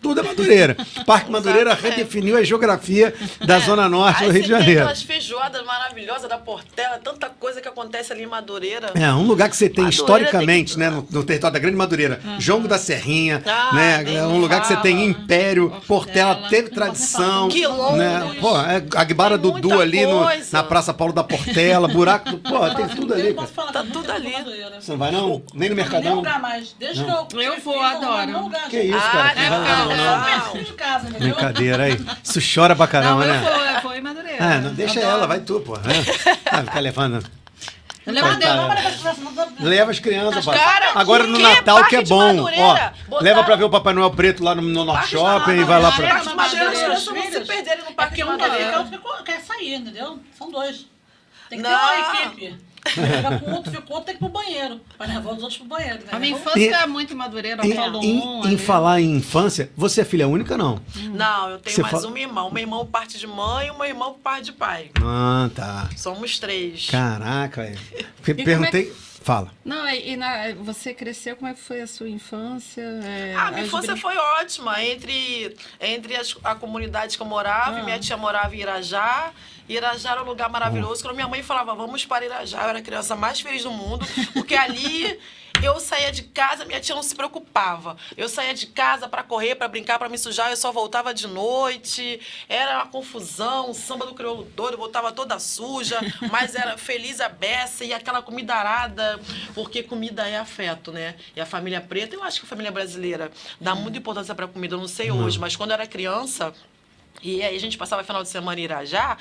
[SPEAKER 2] tudo é Madureira. Parque Madureira
[SPEAKER 3] Exatamente.
[SPEAKER 2] redefiniu a geografia da Zona Norte do
[SPEAKER 3] Aí
[SPEAKER 2] Rio
[SPEAKER 3] você
[SPEAKER 2] de
[SPEAKER 3] tem
[SPEAKER 2] Janeiro.
[SPEAKER 3] aquelas feijoadas maravilhosas da Portela, tanta coisa que acontece ali em Madureira.
[SPEAKER 2] É, um lugar que você tem
[SPEAKER 3] Madureira
[SPEAKER 2] historicamente,
[SPEAKER 3] tem que-
[SPEAKER 2] né, no território da Grande Madureira, Jongo da Serrinha, né,
[SPEAKER 3] nem
[SPEAKER 2] é um
[SPEAKER 3] me
[SPEAKER 2] lugar que você tem
[SPEAKER 3] fala.
[SPEAKER 2] Império, Portela teve tradição,
[SPEAKER 3] Quilombo.
[SPEAKER 2] né, pô, Aguibara
[SPEAKER 3] Tem
[SPEAKER 2] Dudu
[SPEAKER 3] muita
[SPEAKER 2] ali
[SPEAKER 3] coisa.
[SPEAKER 2] na Praça Paulo da Portela, buraco do, pô, tem tudo ali, cara.
[SPEAKER 3] Tá tudo ali.
[SPEAKER 2] Você não vai não? Nem no
[SPEAKER 5] Nem
[SPEAKER 2] Mercadão?
[SPEAKER 5] lugar mais. Desde que
[SPEAKER 4] Eu
[SPEAKER 5] tive
[SPEAKER 4] vou,
[SPEAKER 5] filho,
[SPEAKER 4] adoro.
[SPEAKER 5] não lugar,
[SPEAKER 2] Que
[SPEAKER 5] gente.
[SPEAKER 2] isso, cara?
[SPEAKER 3] Ah,
[SPEAKER 2] Não vai lá, não, não.
[SPEAKER 3] não.
[SPEAKER 5] Pertinho de casa, entendeu?
[SPEAKER 2] Brincadeira aí. Isso chora pra caramba,
[SPEAKER 4] Não,
[SPEAKER 2] né?
[SPEAKER 4] eu vou em Madureira.
[SPEAKER 2] Ah, não deixa
[SPEAKER 4] Adoro.
[SPEAKER 2] ela, vai tu, pô. Vai ficar levando.
[SPEAKER 4] Eu levo
[SPEAKER 2] Coitada.
[SPEAKER 4] dela.
[SPEAKER 2] Leva as crianças, pô.
[SPEAKER 3] Cara,
[SPEAKER 2] Agora
[SPEAKER 3] por
[SPEAKER 2] no
[SPEAKER 3] quê?
[SPEAKER 2] Natal que é
[SPEAKER 3] Parque de
[SPEAKER 2] bom.
[SPEAKER 3] Madureira.
[SPEAKER 2] Ó,
[SPEAKER 3] Botaram-
[SPEAKER 2] leva pra ver o Papai Noel preto lá no Norte
[SPEAKER 3] Parque de
[SPEAKER 2] Shopping e vai lá pra.
[SPEAKER 3] Parque de Madureira, as
[SPEAKER 5] Madureira,
[SPEAKER 3] crianças não se
[SPEAKER 5] filhos.
[SPEAKER 3] perderem no
[SPEAKER 5] É
[SPEAKER 3] Parque
[SPEAKER 5] porque
[SPEAKER 3] de
[SPEAKER 5] um quer
[SPEAKER 3] Madureira.
[SPEAKER 5] ficar, outro quer sair, entendeu? São dois. Tem que ter
[SPEAKER 3] Não.
[SPEAKER 5] uma equipe. Fica com outro, fica com outro, tem que ir pro banheiro. Vai levar os outros pro banheiro. Né?
[SPEAKER 4] A minha
[SPEAKER 5] Vamos-
[SPEAKER 4] infância é muito em Madureira,
[SPEAKER 2] Em,
[SPEAKER 4] Paulo
[SPEAKER 2] em-
[SPEAKER 4] 1.
[SPEAKER 2] em
[SPEAKER 4] ali.
[SPEAKER 2] falar em infância, você é filha única não?
[SPEAKER 3] Não, eu tenho
[SPEAKER 2] Você
[SPEAKER 3] mais
[SPEAKER 2] fala-
[SPEAKER 3] uma irmã. Uma irmã por parte de mãe e uma irmã por parte de pai.
[SPEAKER 2] Ah, tá.
[SPEAKER 3] Somos 3.
[SPEAKER 2] Caraca, velho.
[SPEAKER 4] como é
[SPEAKER 2] Perguntei. Fala.
[SPEAKER 4] Não, você cresceu, como é que foi a sua infância?
[SPEAKER 3] A minha infância foi ótima. Entre a comunidade que eu morava, minha tia morava em Irajá. Irajá era um lugar maravilhoso. Quando minha mãe falava, vamos para Irajá, eu era a criança mais feliz do mundo, porque ali eu saía de casa, minha tia não se preocupava. Eu saía de casa para correr, para brincar, para me sujar, eu só voltava de noite. Era uma confusão, samba do crioulo doido, eu voltava toda suja, mas era feliz a beça e aquela comida arada, porque comida é afeto, né? E a família preta, eu acho que a família brasileira dá muita importância para comida, eu não sei hoje, mas quando eu era criança. E aí a gente passava final de semana em Irajá,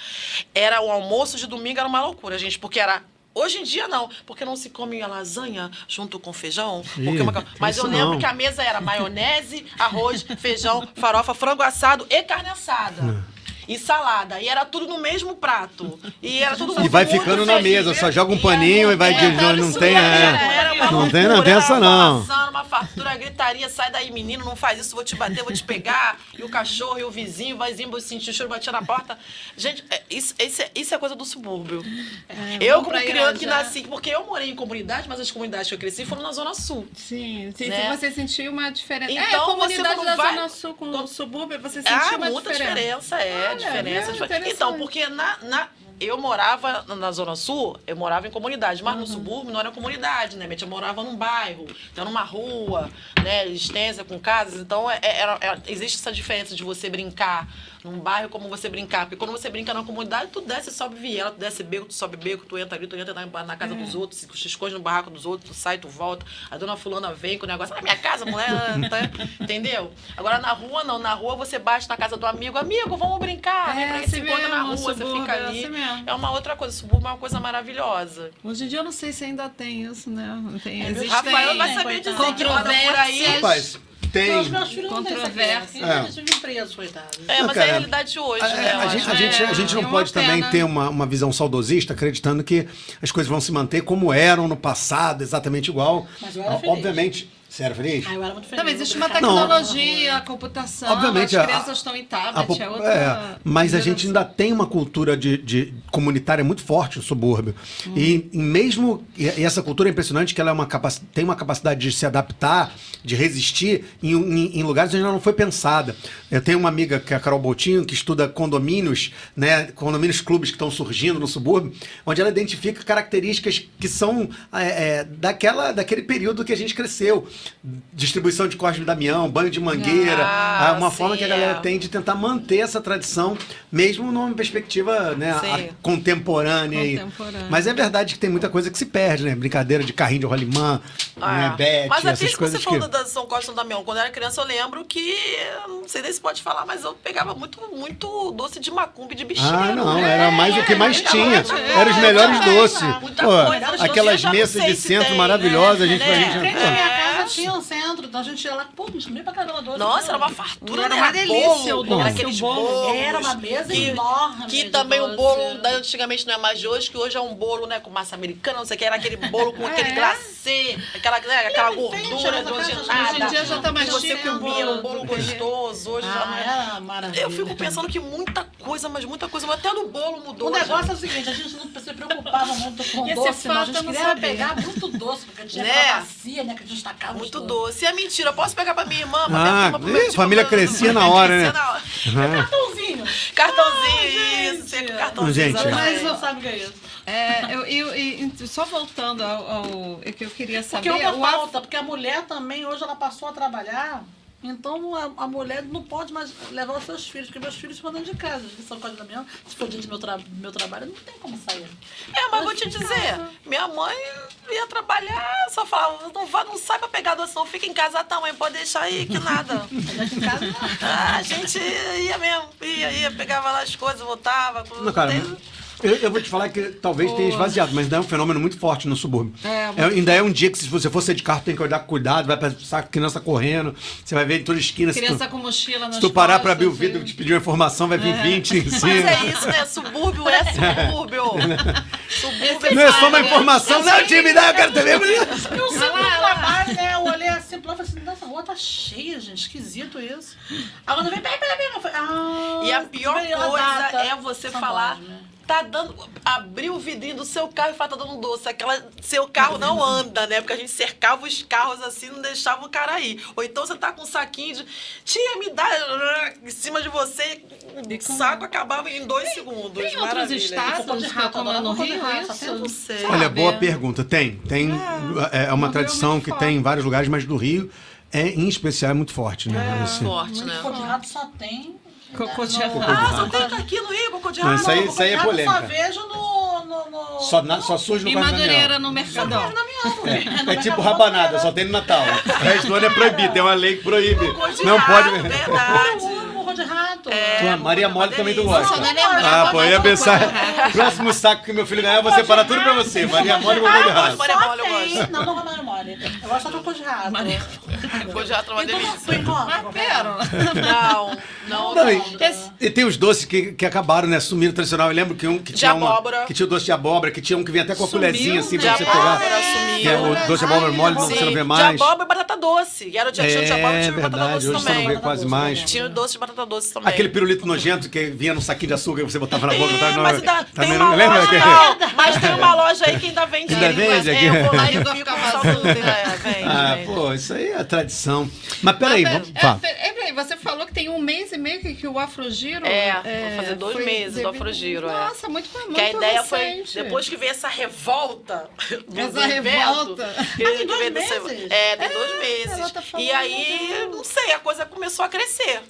[SPEAKER 3] era o almoço de domingo, era uma loucura, gente, porque era Hoje em dia não, porque não se come a lasanha junto com feijão.
[SPEAKER 2] Ih,
[SPEAKER 3] Mas eu
[SPEAKER 2] isso
[SPEAKER 3] lembro
[SPEAKER 2] não.
[SPEAKER 3] que a mesa era maionese, arroz, feijão, farofa, frango assado e carne assada. E salada. E era tudo no mesmo prato. E era tudo
[SPEAKER 2] E vai
[SPEAKER 3] muito
[SPEAKER 2] ficando na
[SPEAKER 3] feliz.
[SPEAKER 2] mesa, só joga um paninho e vai de não tem
[SPEAKER 3] Era uma
[SPEAKER 2] não tem
[SPEAKER 3] loucura,
[SPEAKER 2] essa
[SPEAKER 3] era
[SPEAKER 2] não.
[SPEAKER 3] uma falação, uma fartura, gritaria, sai daí, menino, não faz isso, vou te bater, vou te pegar. E o cachorro, e o vizinho, vou sentir o cheiro, batia na porta. Gente, isso é coisa do subúrbio. Eu, como criança que nasci, porque eu morei em comunidade, mas as comunidades que eu cresci foram na Zona Sul.
[SPEAKER 4] Sim,
[SPEAKER 3] Né?
[SPEAKER 4] você sentiu uma diferença.
[SPEAKER 3] Então,
[SPEAKER 4] a comunidade
[SPEAKER 3] você
[SPEAKER 4] da
[SPEAKER 3] não vai-
[SPEAKER 4] Zona Sul com o subúrbio, você sentiu uma
[SPEAKER 3] muita
[SPEAKER 4] diferença.
[SPEAKER 3] diferença, diferença.
[SPEAKER 4] interessante.
[SPEAKER 3] Então, porque eu morava na Zona Sul, eu morava em comunidade, mas no subúrbio não era comunidade, né? Minha tia morava num bairro, então numa rua, né, extensa, com casas. Então, existe essa diferença de você brincar num bairro como você brincar. Porque quando você brinca na comunidade, tu desce e sobe viela, tu desce beco, tu sobe beco, tu entra ali, tu entra na casa dos outros, tu te esconde no barraco dos outros, tu sai, tu volta. A dona fulana vem com o negócio, na minha casa, mulher, entendeu? Agora na rua não, na rua você bate na casa do amigo, vamos brincar, vem pra
[SPEAKER 4] assim
[SPEAKER 3] se encontra na
[SPEAKER 4] mesmo,
[SPEAKER 3] rua, você
[SPEAKER 4] subúrbio,
[SPEAKER 3] fica
[SPEAKER 4] é
[SPEAKER 3] ali.
[SPEAKER 4] assim mesmo.
[SPEAKER 3] É uma outra coisa, subúrbio é uma coisa maravilhosa.
[SPEAKER 4] Hoje em dia eu não sei se ainda tem isso, né? Existem
[SPEAKER 3] Rafael vai saber dizer que anda por aí.
[SPEAKER 2] Rapaz, tem.
[SPEAKER 5] Não, os meus filhos não têm essa
[SPEAKER 4] Controvérsia.
[SPEAKER 5] criança. Eles vivem presos, coitados.
[SPEAKER 3] Mas
[SPEAKER 2] cara,
[SPEAKER 3] é a realidade de hoje, né? eu
[SPEAKER 2] A
[SPEAKER 3] acho.
[SPEAKER 2] gente
[SPEAKER 4] É
[SPEAKER 2] não
[SPEAKER 4] uma
[SPEAKER 2] pode também
[SPEAKER 4] pena.
[SPEAKER 2] ter uma visão saudosista, acreditando que as coisas vão se manter como eram no passado, exatamente igual.
[SPEAKER 5] Mas eu era feliz.
[SPEAKER 2] Obviamente. Você era feliz?
[SPEAKER 5] Eu era muito feliz.
[SPEAKER 4] Também existe uma
[SPEAKER 5] brincava.
[SPEAKER 4] tecnologia, a computação,
[SPEAKER 2] Obviamente,
[SPEAKER 4] as crianças estão em tablet, é outra...
[SPEAKER 2] mas a
[SPEAKER 4] geração.
[SPEAKER 2] gente ainda tem uma cultura de comunitária muito forte no subúrbio. E mesmo. E essa cultura é impressionante que ela tem uma capacidade de se adaptar, de resistir em lugares onde ela não foi pensada. Eu tenho uma amiga, que é a Carol Botinho, que estuda condomínios, né? Condomínios clubes que estão surgindo no subúrbio, onde ela identifica características que são daquele período que a gente cresceu. Distribuição de Cosme e Damião, banho de mangueira, uma forma que a galera tem de tentar manter essa tradição, mesmo numa perspectiva, né, contemporânea.
[SPEAKER 4] Contemporânea.
[SPEAKER 2] Mas é verdade que tem muita coisa que se perde, né? Brincadeira de carrinho de rolimã, né, bete,
[SPEAKER 3] Mas até
[SPEAKER 2] essas
[SPEAKER 3] isso que
[SPEAKER 2] coisas
[SPEAKER 3] você falou da São Cosme e Damião, quando eu era criança, eu lembro que, não sei nem se pode falar, mas eu pegava muito doce de macumba e de bicheiro.
[SPEAKER 2] Ah, não,
[SPEAKER 3] né?
[SPEAKER 2] era mais o que mais tinha. Eram os melhores doces. Pô, aquelas mesas de centro maravilhosas, a gente
[SPEAKER 5] Frente à minha casa tinha um centro, então a gente ia lá, pô, a gente comia pra caramba doce.
[SPEAKER 3] Nossa, era uma fartura,
[SPEAKER 4] Era
[SPEAKER 3] né?
[SPEAKER 4] uma delícia o doce,
[SPEAKER 3] Era aqueles
[SPEAKER 4] o bolo.
[SPEAKER 3] bolos.
[SPEAKER 5] Era uma mesa enorme
[SPEAKER 3] Que
[SPEAKER 5] de
[SPEAKER 3] também o
[SPEAKER 5] doce.
[SPEAKER 3] bolo da antigamente não é mais de hoje, que hoje é um bolo, né, com massa americana, não sei o que, era aquele bolo com aquele glacê, aquela gordura hidrogenada.
[SPEAKER 4] Hoje em dia já tá mais
[SPEAKER 3] que você
[SPEAKER 4] chique o
[SPEAKER 3] comia,
[SPEAKER 4] bolo.
[SPEAKER 3] um bolo gostoso, hoje já não é.
[SPEAKER 5] Era maravilha.
[SPEAKER 3] Eu fico pensando que muita coisa, mas até no bolo mudou.
[SPEAKER 5] O negócio é o seguinte, a gente não se preocupava muito com
[SPEAKER 4] Esse
[SPEAKER 5] doce, não. A
[SPEAKER 4] fato
[SPEAKER 5] gente
[SPEAKER 4] eu não
[SPEAKER 5] queria
[SPEAKER 4] sabia.
[SPEAKER 5] pegar muito doce, porque tinha
[SPEAKER 3] Né?
[SPEAKER 5] aquela bacia, né, que a gente tacava os
[SPEAKER 3] Muito
[SPEAKER 5] doces.
[SPEAKER 3] doce. E é mentira, eu posso pegar pra minha irmã, pra minha prima, pro meu tio,
[SPEAKER 2] família
[SPEAKER 3] pra meu-
[SPEAKER 2] crescia na hora, né?
[SPEAKER 5] Cartãozinho.
[SPEAKER 3] Cartãozinho, isso, sempre cartãozinho.
[SPEAKER 2] Gente,
[SPEAKER 5] Mas
[SPEAKER 3] exatamente.
[SPEAKER 5] não sabe o que é isso.
[SPEAKER 4] Só voltando ao que eu queria saber...
[SPEAKER 5] Porque uma
[SPEAKER 4] o
[SPEAKER 5] falta, porque a mulher também, hoje ela passou a trabalhar, então a mulher não pode mais levar os seus filhos, porque meus filhos ficam dentro de casa. Eles são Código da Manhã, se for dia de meu trabalho, não tem como sair.
[SPEAKER 3] Mas vou te dizer, minha mãe ia trabalhar, só falava, não sai pra pegar doce, não fica em casa, tá, mãe, pode deixar aí, que nada.
[SPEAKER 5] Aqui em casa, não.
[SPEAKER 3] A gente ia mesmo, ia, pegava lá as coisas, voltava.
[SPEAKER 2] Não, cara, eu vou te falar que talvez tenha esvaziado, mas ainda é um fenômeno muito forte no subúrbio. Ainda é um dia que, se você for sair de carro, tem que olhar com cuidado, vai passar a criança correndo, você vai ver em toda esquina.
[SPEAKER 4] criança com mochila nas
[SPEAKER 2] Se tu parar pra abrir o
[SPEAKER 4] costas,
[SPEAKER 2] vidro e te pedir uma informação, vai vir 20 em cima.
[SPEAKER 3] Mas é isso, né? Subúrbio é subúrbio. Subúrbio
[SPEAKER 2] Não é só uma informação, não, time, eu quero ter mesmo.
[SPEAKER 5] Eu sempre no trabalho, né? Eu olhei assim pro lado e falei assim, nossa, a rua tá cheia, gente, esquisito isso. Agora vem, peraí. Eu falei,
[SPEAKER 3] E a pior
[SPEAKER 5] veio a
[SPEAKER 3] coisa
[SPEAKER 5] data.
[SPEAKER 3] é você
[SPEAKER 5] São
[SPEAKER 3] falar,
[SPEAKER 5] Cosme.
[SPEAKER 3] tá dando, abrir o vidrinho do seu carro e falar, tá dando doce. Seu carro não anda, né? Porque a gente cercava os carros assim, não deixava o cara ir. Ou então você tá com um saquinho de, tia, me dá, em cima de você, o saco acabava em 2 segundos.
[SPEAKER 4] Tem outros
[SPEAKER 3] Maravilha.
[SPEAKER 4] estados como é no Rio, isso?
[SPEAKER 3] Eu não sei.
[SPEAKER 2] Olha, boa pergunta. Tem é uma
[SPEAKER 4] no
[SPEAKER 2] tradição
[SPEAKER 4] Rio é
[SPEAKER 2] que
[SPEAKER 4] muito
[SPEAKER 2] tem em vários lugares, mas do Rio, em especial, é muito forte, né? Assim.
[SPEAKER 3] Forte, né?
[SPEAKER 5] Cocô de rato só tem...
[SPEAKER 4] Cocô de rato.
[SPEAKER 3] Só tem aqui no Rio, cocô de
[SPEAKER 2] Não,
[SPEAKER 3] rato.
[SPEAKER 2] isso aí é
[SPEAKER 5] Cocô de rato
[SPEAKER 2] polêmica.
[SPEAKER 5] Só vejo no...
[SPEAKER 2] Só surge no
[SPEAKER 4] Em
[SPEAKER 2] Cosme
[SPEAKER 4] Madureira,
[SPEAKER 2] Damião.
[SPEAKER 4] no Mercadão.
[SPEAKER 2] É tipo rabanada, só tem no Natal. O resto do ano é proibido, tem uma lei que proíbe. Não pode.
[SPEAKER 3] Verdade.
[SPEAKER 5] de rato.
[SPEAKER 2] Tua Maria Mole também tu gosta.
[SPEAKER 4] Nossa, Maria Mole.
[SPEAKER 2] Pô, eu ia pensar. Próximo saco que meu filho ganhar, eu vou separar tudo pra você. Maria Mole e cocô de rato.
[SPEAKER 3] Maria Mole eu
[SPEAKER 5] Só tem.
[SPEAKER 3] gosto.
[SPEAKER 5] Não Maria Mole. Eu gosto só de cocô de rato.
[SPEAKER 3] Cocô de rato é uma
[SPEAKER 5] Então,
[SPEAKER 3] delícia.
[SPEAKER 5] tu encontra.
[SPEAKER 3] Não.
[SPEAKER 2] Não, e tem os doces que acabaram, né? Sumiram tradicional. Eu lembro que um que
[SPEAKER 3] De
[SPEAKER 2] tinha
[SPEAKER 3] abóbora.
[SPEAKER 2] que tinha o doce de abóbora, que tinha um que vinha até com a
[SPEAKER 5] Sumiu,
[SPEAKER 2] colherzinha assim
[SPEAKER 3] De
[SPEAKER 2] pra você pegar.
[SPEAKER 3] abóbora
[SPEAKER 2] Que é
[SPEAKER 3] sumiu.
[SPEAKER 2] o doce de abóbora mole, não, você não vê mais.
[SPEAKER 3] De abóbora e batata doce. E era o dia de abóbora, tinha batata
[SPEAKER 2] verdade,
[SPEAKER 3] doce
[SPEAKER 2] hoje você não
[SPEAKER 3] também.
[SPEAKER 2] vê quase mais.
[SPEAKER 3] Tinha o doce de batata doce também.
[SPEAKER 2] Aquele pirulito nojento que vinha num saquinho de açúcar e você botava na boca.
[SPEAKER 3] Mas ainda tem
[SPEAKER 2] também
[SPEAKER 3] uma
[SPEAKER 2] não lembra?
[SPEAKER 3] loja, não, mas tem uma loja aí que ainda vende.
[SPEAKER 2] Ainda vende aqui?
[SPEAKER 3] Eu vou lá e
[SPEAKER 4] Ainda
[SPEAKER 3] fico
[SPEAKER 4] fica
[SPEAKER 3] com
[SPEAKER 4] vazio.
[SPEAKER 3] saúde. Vende.
[SPEAKER 2] Ah, pô, isso aí é tradição. Mas peraí, vamos. Vá.
[SPEAKER 4] Peraí, você falou que tem 1 mês e meio que o Afrogiro...
[SPEAKER 3] Vou fazer 2 meses do Afrogiro.
[SPEAKER 4] Nossa, muito
[SPEAKER 3] Que a ideia
[SPEAKER 4] recente.
[SPEAKER 3] foi, depois que veio essa revolta do
[SPEAKER 4] Essa
[SPEAKER 3] evento,
[SPEAKER 4] revolta.
[SPEAKER 3] tem
[SPEAKER 5] 2 meses?
[SPEAKER 3] Tem 2 meses.
[SPEAKER 4] ela tá falando
[SPEAKER 3] E aí, não sei, a coisa começou a crescer.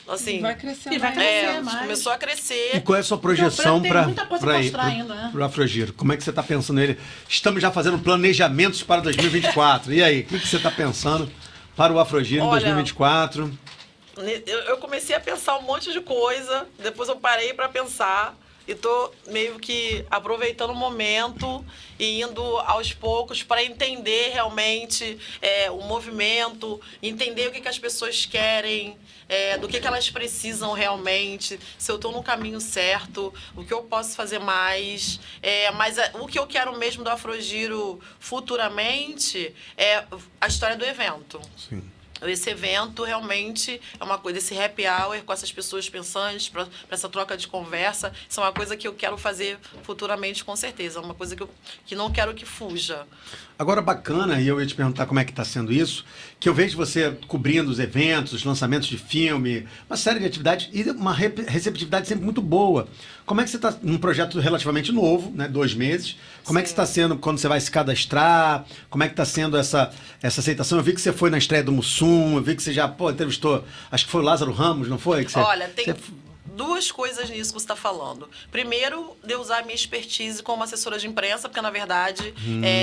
[SPEAKER 3] Assim,
[SPEAKER 4] Vai crescer
[SPEAKER 5] E vai
[SPEAKER 4] mais.
[SPEAKER 5] crescer mais.
[SPEAKER 3] começou a
[SPEAKER 2] E
[SPEAKER 3] crescer.
[SPEAKER 2] qual é a sua projeção
[SPEAKER 5] Tem
[SPEAKER 2] para
[SPEAKER 5] muita coisa pra
[SPEAKER 2] ir
[SPEAKER 5] mostrar ainda, né?
[SPEAKER 2] pro Afrogiro? Como é que você está pensando nele? Estamos já fazendo planejamentos para 2024. E aí, o que você está pensando para o Afrogiro em
[SPEAKER 3] Olha,
[SPEAKER 2] 2024?
[SPEAKER 3] Eu comecei a pensar um monte de coisa, depois eu parei para pensar e tô meio que aproveitando o momento e indo aos poucos para entender realmente o movimento, entender o que as pessoas querem, do que elas precisam realmente, se eu estou no caminho certo, o que eu posso fazer mais. Mas o que eu quero mesmo do Afrogiro futuramente é a história do evento.
[SPEAKER 2] Sim.
[SPEAKER 3] Esse evento realmente é uma coisa, esse happy hour com essas pessoas pensantes, para essa troca de conversa, isso é uma coisa que eu quero fazer futuramente, com certeza. É uma coisa que não quero que fuja.
[SPEAKER 2] Agora, bacana, e eu ia te perguntar como é que está sendo isso, que eu vejo você cobrindo os eventos, os lançamentos de filme, uma série de atividades e uma receptividade sempre muito boa. Como é que você está num projeto relativamente novo, né, 2 meses? Como é que está sendo quando você vai se cadastrar? Como é que está sendo essa aceitação? Eu vi que você foi na estreia do Mussum, eu vi que você já entrevistou, acho que foi o Lázaro Ramos, não foi? Que você,
[SPEAKER 3] Olha, tem
[SPEAKER 2] você...
[SPEAKER 3] 2 coisas nisso que você está falando. Primeiro, de eu usar a minha expertise como assessora de imprensa, porque, na verdade,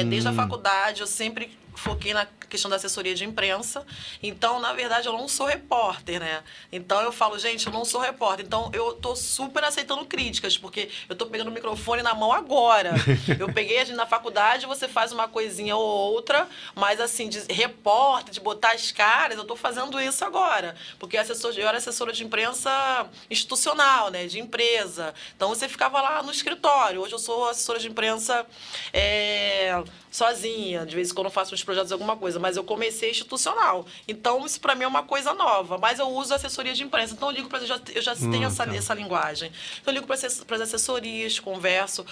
[SPEAKER 3] desde a faculdade, eu sempre foquei na questão da assessoria de imprensa. Então, na verdade, eu não sou repórter, né? Então, eu falo, gente, eu não sou repórter. Então, eu tô super aceitando críticas, porque eu tô pegando o microfone na mão agora. Eu peguei, a gente, na faculdade, você faz uma coisinha ou outra, mas, assim, de repórter, de botar as caras, eu tô fazendo isso agora. Porque eu era assessora de imprensa institucional, né? De empresa. Então, você ficava lá no escritório. Hoje eu sou assessora de imprensa sozinha. De vez em quando eu faço uns projetos, alguma coisa. Mas eu comecei institucional. Então, isso para mim é uma coisa nova. Mas eu uso assessoria de imprensa. Então, eu ligo para... Eu já tenho essa linguagem. Então, eu ligo para as assessorias, converso.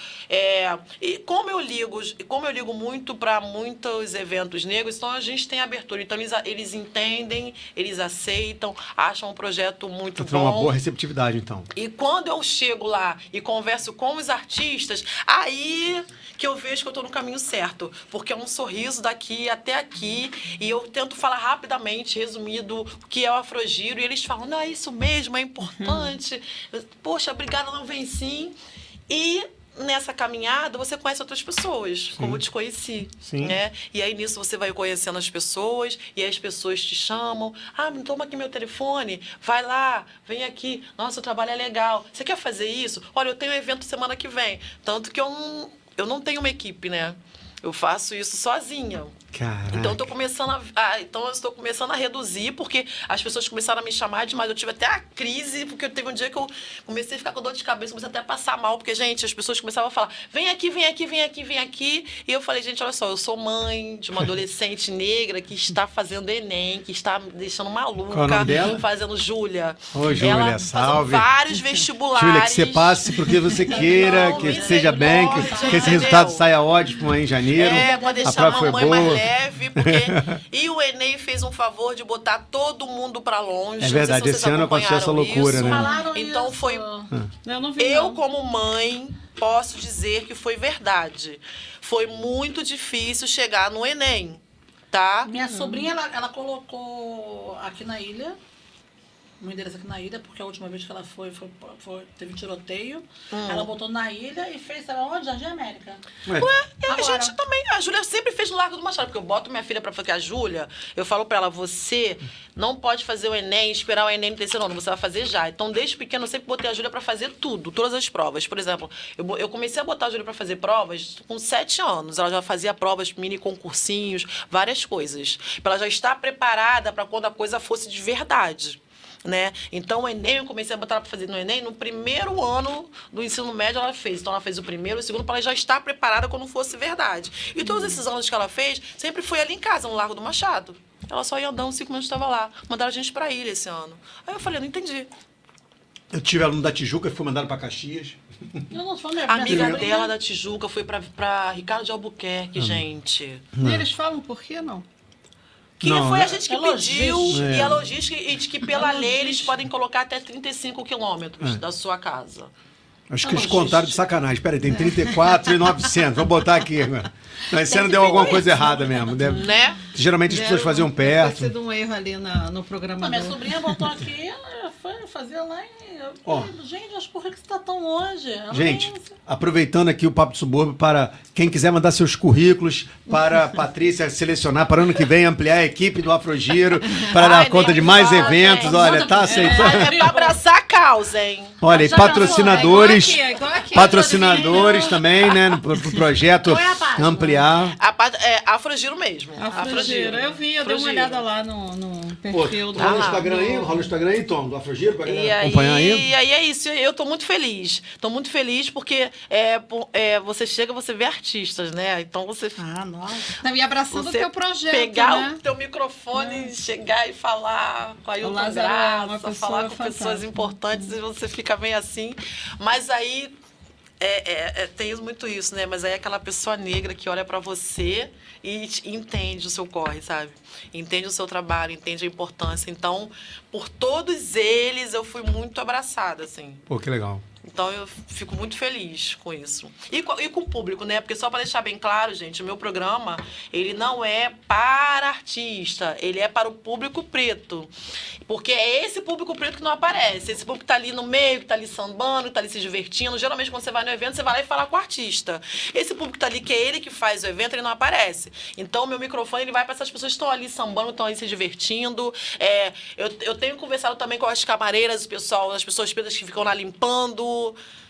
[SPEAKER 3] E como eu ligo muito para muitos eventos negros, então a gente tem abertura. Então, eles entendem, eles aceitam, acham um projeto muito
[SPEAKER 2] Tá
[SPEAKER 3] bom.
[SPEAKER 2] uma boa receptividade, então.
[SPEAKER 3] E quando eu chego lá e converso com os artistas, aí que eu vejo que eu estou no caminho certo. Porque é um sorriso daqui até aqui. E eu tento falar rapidamente, resumido, o que é o Afrogiro. E eles falam, não, é isso mesmo, é importante. Poxa, obrigada, não vem sim. E nessa caminhada, você conhece outras pessoas, como eu te conheci.
[SPEAKER 2] Sim.
[SPEAKER 3] Né? E aí, nisso, você vai conhecendo as pessoas, e aí as pessoas te chamam. Toma aqui meu telefone, vai lá, vem aqui. Nossa, o trabalho é legal. Você quer fazer isso? Olha, eu tenho um evento semana que vem. Tanto que eu não tenho uma equipe, né? Eu faço isso sozinha.
[SPEAKER 2] Caraca.
[SPEAKER 3] Então, eu estou começando a reduzir, porque as pessoas começaram a me chamar demais. Eu tive até a crise, porque teve um dia que eu comecei a ficar com dor de cabeça, comecei até a passar mal, porque, gente, as pessoas começavam a falar, vem aqui, vem aqui, vem aqui, vem aqui. E eu falei, gente, olha só, eu sou mãe de uma adolescente negra que está fazendo Enem, que está me deixando maluca.
[SPEAKER 2] Qual é o nome dela?
[SPEAKER 3] Fazendo Júlia.
[SPEAKER 2] Ô, Júlia,
[SPEAKER 3] Ela
[SPEAKER 2] salve.
[SPEAKER 3] fazendo vários vestibulares.
[SPEAKER 2] Júlia, que você passe porque você queira, que seja bem, que esse
[SPEAKER 3] entendeu?
[SPEAKER 2] resultado saia ótimo aí em janeiro.
[SPEAKER 3] Pra
[SPEAKER 2] A
[SPEAKER 3] deixar
[SPEAKER 2] prova
[SPEAKER 3] a
[SPEAKER 2] foi
[SPEAKER 3] mamãe mais
[SPEAKER 2] boa.
[SPEAKER 3] leve, porque... E o Enem fez um favor de botar todo mundo pra longe.
[SPEAKER 2] É verdade,
[SPEAKER 3] Não sei se
[SPEAKER 2] esse ano aconteceu essa
[SPEAKER 3] acompanharam
[SPEAKER 2] loucura,
[SPEAKER 3] isso.
[SPEAKER 2] né?
[SPEAKER 5] Falaram
[SPEAKER 3] Então
[SPEAKER 5] isso.
[SPEAKER 3] foi...
[SPEAKER 4] Eu não vi,
[SPEAKER 3] Eu,
[SPEAKER 4] não.
[SPEAKER 3] como mãe, posso dizer que foi verdade. Foi muito difícil chegar no Enem, tá?
[SPEAKER 5] Minha sobrinha, ela colocou aqui na ilha. meu endereço aqui na ilha, porque a última vez que ela teve tiroteio, ela botou na ilha e fez, sabe onde? Jardim América.
[SPEAKER 3] A gente também, a Júlia sempre fez no Largo do Machado, porque eu boto minha filha pra fazer a Júlia, eu falo pra ela, você não pode fazer o Enem e esperar o Enem no terceiro ano, você vai fazer já. Então, desde pequeno, eu sempre botei a Júlia pra fazer tudo, todas as provas. Por exemplo, eu comecei a botar a Júlia pra fazer provas com 7 anos. Ela já fazia provas, mini concursinhos, várias coisas. Pra ela já estar preparada pra quando a coisa fosse de verdade. Né? Então, o Enem, eu comecei a botar ela para fazer no Enem, no primeiro ano do ensino médio ela fez. Então, ela fez o primeiro e o segundo para ela já estar preparada quando fosse verdade. E todos esses anos que ela fez, sempre foi ali em casa, no Largo do Machado. Ela só ia andando, 5 minutos estava lá. Mandaram a gente para a ilha esse ano. Aí eu falei, não entendi.
[SPEAKER 2] Eu tive aluno da Tijuca e fui mandado para Caxias.
[SPEAKER 5] Eu não sou
[SPEAKER 3] A amiga dela da Tijuca foi para Ricardo de Albuquerque, gente.
[SPEAKER 4] E eles falam por que não?
[SPEAKER 3] Que
[SPEAKER 2] Não,
[SPEAKER 3] foi
[SPEAKER 2] né?
[SPEAKER 3] a gente que pediu,
[SPEAKER 2] É.
[SPEAKER 3] e a logística, e de que pela lei eles podem colocar até 35 quilômetros da sua casa.
[SPEAKER 2] Acho que eles contaram de sacanagem. Espera aí, tem 34.900. Vou botar aqui agora. Não, esse ano deu alguma coisa errada mesmo.
[SPEAKER 3] Né?
[SPEAKER 2] Geralmente as pessoas faziam
[SPEAKER 4] Deve
[SPEAKER 2] perto.
[SPEAKER 4] ter sido um erro ali no
[SPEAKER 5] Não,
[SPEAKER 4] programador.
[SPEAKER 5] minha sobrinha botou aqui, ela foi fazer lá e...
[SPEAKER 2] Ó.
[SPEAKER 5] Gente, mas por que você tá tão longe? Ela
[SPEAKER 2] Gente,
[SPEAKER 5] nem-
[SPEAKER 2] aproveitando aqui o Papo do Subúrbio para quem quiser mandar seus currículos para a Patrícia selecionar para o ano que vem ampliar a equipe do Afrogiro para dar
[SPEAKER 3] Ai,
[SPEAKER 2] conta
[SPEAKER 3] nem
[SPEAKER 2] de mais
[SPEAKER 3] fala,
[SPEAKER 2] eventos.
[SPEAKER 3] gente.
[SPEAKER 2] Olha, tá aceitando.
[SPEAKER 3] É pra abraçar a causa, hein?
[SPEAKER 2] Olha, e
[SPEAKER 5] Já
[SPEAKER 2] patrocinadores,
[SPEAKER 4] pensou? É igual aqui,
[SPEAKER 2] patrocinadores também, né, pro projeto
[SPEAKER 5] Qual é a página?
[SPEAKER 2] ampliar.
[SPEAKER 3] Afrogiro mesmo.
[SPEAKER 4] Afrogiro. Eu vi, eu dei uma
[SPEAKER 3] Afrogiro.
[SPEAKER 4] olhada lá no
[SPEAKER 2] Pô,
[SPEAKER 4] perfil do...
[SPEAKER 2] rola o Instagram aí, rola o Instagram aí, Tom, do Afrogiro, pra
[SPEAKER 3] E
[SPEAKER 2] galera
[SPEAKER 3] aí,
[SPEAKER 2] acompanhar aí.
[SPEAKER 3] e aí é isso, eu tô muito feliz. Tô muito feliz porque você chega, você vê artistas, né? Então você
[SPEAKER 5] Ah, nossa.
[SPEAKER 4] Não, e abraçando o
[SPEAKER 3] você
[SPEAKER 4] teu projeto,
[SPEAKER 3] pegar
[SPEAKER 4] né?
[SPEAKER 3] o teu microfone, chegar e falar com a Ailton
[SPEAKER 4] Lázaro é uma
[SPEAKER 3] Graça,
[SPEAKER 4] pessoa
[SPEAKER 3] falar com pessoas
[SPEAKER 4] fantástica.
[SPEAKER 3] importantes, e você fica meio assim. Mas aí tem muito isso, né? Mas aí é aquela pessoa negra que olha pra você e entende o seu corre, sabe? Entende o seu trabalho, entende a importância. Então, por todos eles, eu fui muito abraçada, assim.
[SPEAKER 2] Pô, que legal.
[SPEAKER 3] Então, eu fico muito feliz com isso. E com o público, né? Porque só para deixar bem claro, gente, o meu programa, ele não é para artista, ele é para o público preto. Porque é esse público preto que não aparece. Esse público que tá ali no meio, que tá ali sambando, que tá ali se divertindo. Geralmente, quando você vai no evento, você vai lá e fala com o artista. Esse público que tá ali, que é ele que faz o evento, ele não aparece. Então, o meu microfone, ele vai para essas pessoas que estão ali sambando, estão ali se divertindo. Eu tenho conversado também com as camareiras, as pessoas pretas que ficam lá limpando,